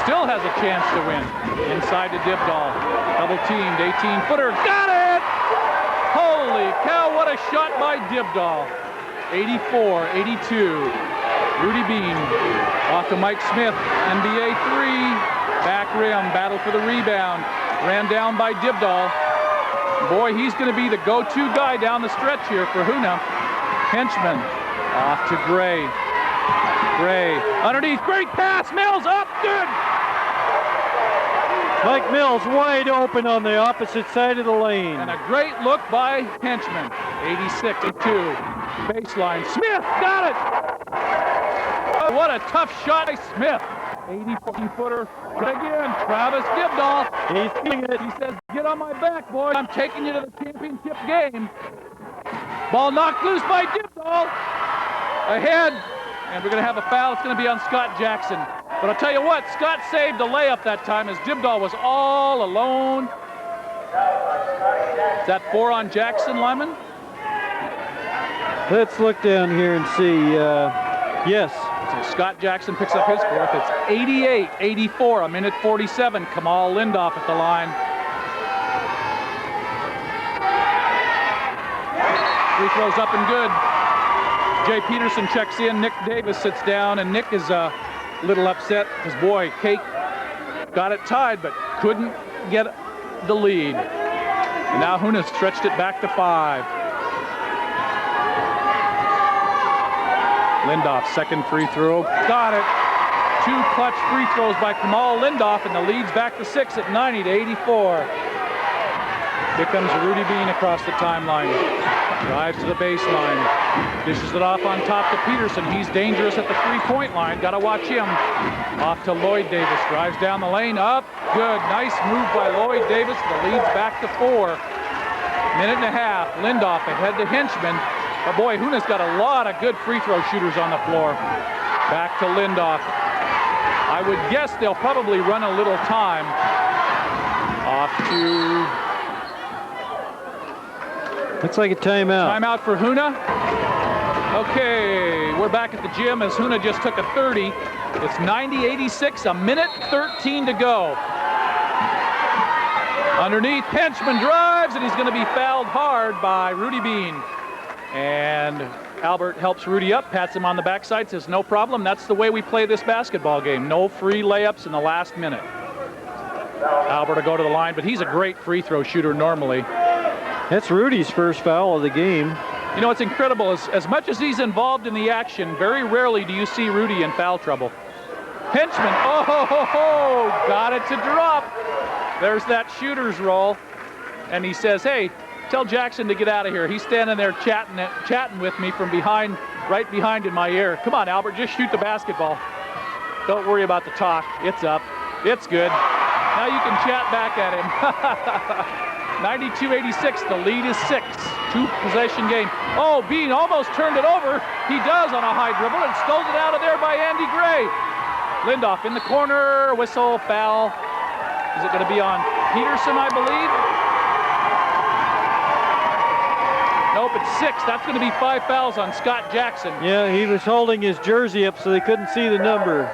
S1: still has a chance to win. Inside to Dibdahl. Double teamed, 18-footer. Got it! Holy cow, what a shot by Dibdahl. 84-82. Rudy Bean off to Mike Smith. NBA three. Back rim, battle for the rebound. Ran down by Dibdahl. Boy, he's going to be the go-to guy down the stretch here for Huna. Henchman off to Gray. Gray underneath, great pass, Mills up, good!
S2: Mike Mills wide open on the opposite side of the lane.
S1: And a great look by Henchman. 86-2. Baseline, Smith got it! Oh, what a tough shot by Smith. 80-footer. Again, Travis Dibdahl.
S2: He's feeling it.
S1: He says, get on my back, boy. I'm taking you to the championship game. Ball knocked loose by Dibdahl. Ahead. And we're going to have a foul. It's going to be on Scott Jackson. But I'll tell you what, Scott saved a layup that time as Dibdahl was all alone. Is that 4 on Jackson, Lyman?
S2: Let's look down here and see. Yes.
S1: So Scott Jackson picks up his fourth. It's 88-84, a minute 47. Kamal Lindoff at the line. Free throws up and good. Jay Peterson checks in. Nick Davis sits down, and Nick is a little upset because, boy, Kake got it tied but couldn't get the lead. And now Huna stretched it back to 5. Lindoff, second free throw. Got it. 2 clutch free throws by Kamal Lindoff, and the lead's back to 6 at 90-84. Here comes Rudy Bean across the timeline. Drives to the baseline. Dishes it off on top to Peterson. He's dangerous at the three-point line. Got to watch him. Off to Lloyd Davis. Drives down the lane. Up. Good. Nice move by Lloyd Davis. The lead's back to 4. Minute and a half. Lindoff ahead to Henchman. But boy, Huna's got a lot of good free throw shooters on the floor. Back to Lindoff. I would guess they'll probably run a little time. Off to...
S2: Looks like a timeout.
S1: Timeout for Huna. Okay, we're back at the gym as Huna just took a 30. It's 90-86, a minute 13 to go. Underneath, Henchman drives, and he's going to be fouled hard by Rudy Bean. And Albert helps Rudy up, pats him on the backside, says, no problem. That's the way we play this basketball game. No free layups in the last minute. Albert will go to the line, but he's a great free throw shooter normally.
S2: That's Rudy's first foul of the game.
S1: You know, it's incredible. As much as he's involved in the action, very rarely do you see Rudy in foul trouble. Henchman, oh, got it to drop. There's that shooter's roll. And he says, hey, tell Jackson to get out of here. He's standing there chatting with me from behind, right behind in my ear. Come on, Albert, just shoot the basketball. Don't worry about the talk. It's up. It's good. Now you can chat back at him. 92-86, the lead is 6. 2-possession game. Oh, Bean almost turned it over. He does on a high dribble and stoles it out of there by Andy Gray. Lindoff in the corner, whistle, foul. Is it going to be on Peterson, I believe? Nope, it's 6. That's going to be 5 fouls on Scott Jackson.
S2: Yeah, he was holding his jersey up so they couldn't see the number.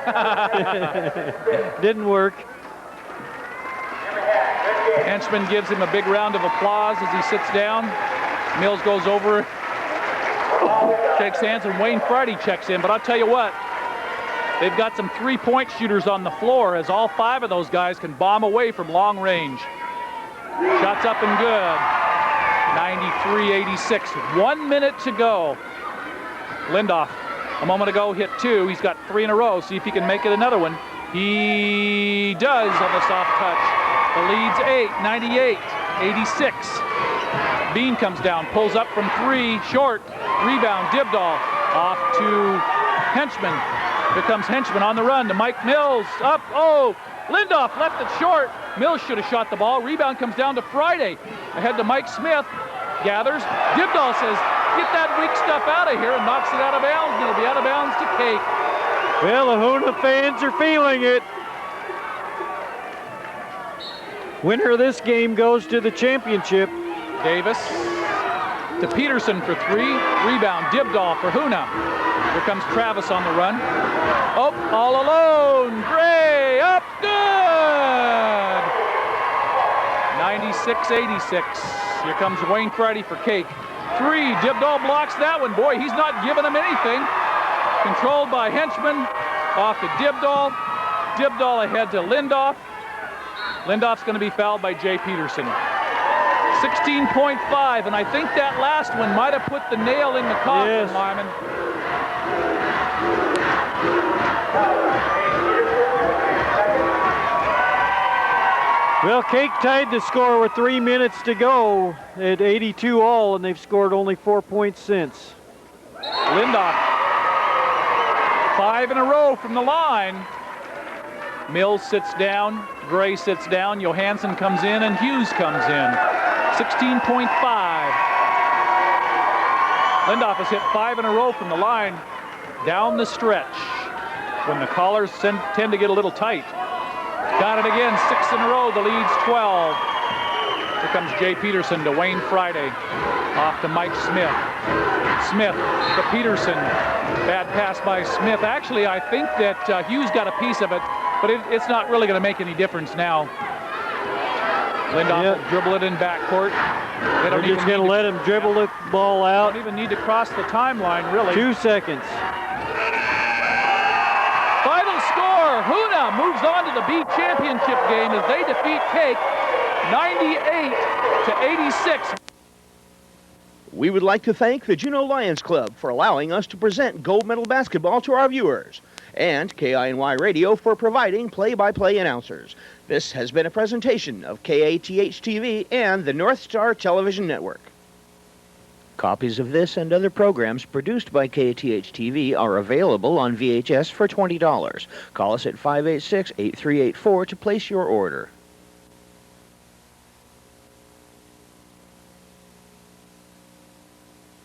S2: Didn't work.
S1: Henchman gives him a big round of applause as he sits down. Mills goes over, shakes hands, and Wayne Friday checks in. But I'll tell you what, they've got some three-point shooters on the floor as all 5 of those guys can bomb away from long range. Shots up and good. 93-86, 1 minute to go. Lindoff, a moment ago, hit 2. He's got 3 in a row. See if he can make it another one. He does on the soft touch. The lead's 8, 98-86. Bean comes down, pulls up from 3, short. Rebound, Dibdahl. Off to Henchman. Here comes Henchman on the run to Mike Mills. Up, oh, Lindoff left it short. Mills should have shot the ball. Rebound comes down to Friday. Ahead to Mike Smith. Gathers. Dibdahl says, get that weak stuff out of here, and knocks it out of bounds. It'll be out of bounds to Kake.
S2: Well, the Huna fans are feeling it. Winner of this game goes to the championship.
S1: Davis to Peterson for 3. Rebound, Dibdahl for Huna. Here comes Travis on the run. Oh, all alone. Gray up good. 96-86. Here comes Wayne Friday for Kake. 3. Dibdahl blocks that one. Boy, he's not giving him anything. Controlled by Henchman. Off to Dibdahl. Dibdahl ahead to Lindoff. Lindoff's going to be fouled by Jay Peterson. 16.5, and I think that last one might have put the nail in the coffin,
S2: yes.
S1: Lyman.
S2: Well, Kake tied the score with 3 minutes to go at 82 all, and they've scored only 4 points since.
S1: Lindoff, 5 in a row from the line. Mills sits down, Gray sits down, Johansson comes in, and Hughes comes in. 16.5. Lindoff has hit 5 in a row from the line down the stretch when the callers tend to get a little tight. Got it again, 6 in a row, the lead's 12. Here comes Jay Peterson to Wayne Friday. Off to Mike Smith. Smith to Peterson. Bad pass by Smith. Actually, I think that Hughes got a piece of it, but it's not really going to make any difference now. Lindoff will dribble it in backcourt.
S2: They're just going to let him dribble the ball out.
S1: Don't even need to cross the timeline, really.
S2: 2 seconds.
S1: Final score, Huna moves on to the B championship game as they defeat Kake 98-86.
S3: We would like to thank the Juneau Lions Club for allowing us to present gold medal basketball to our viewers, and KINY Radio for providing play-by-play announcers. This has been a presentation of KATH-TV and the North Star Television Network. Copies of this and other programs produced by KATH-TV are available on VHS for $20. Call us at 586-8384 to place your order.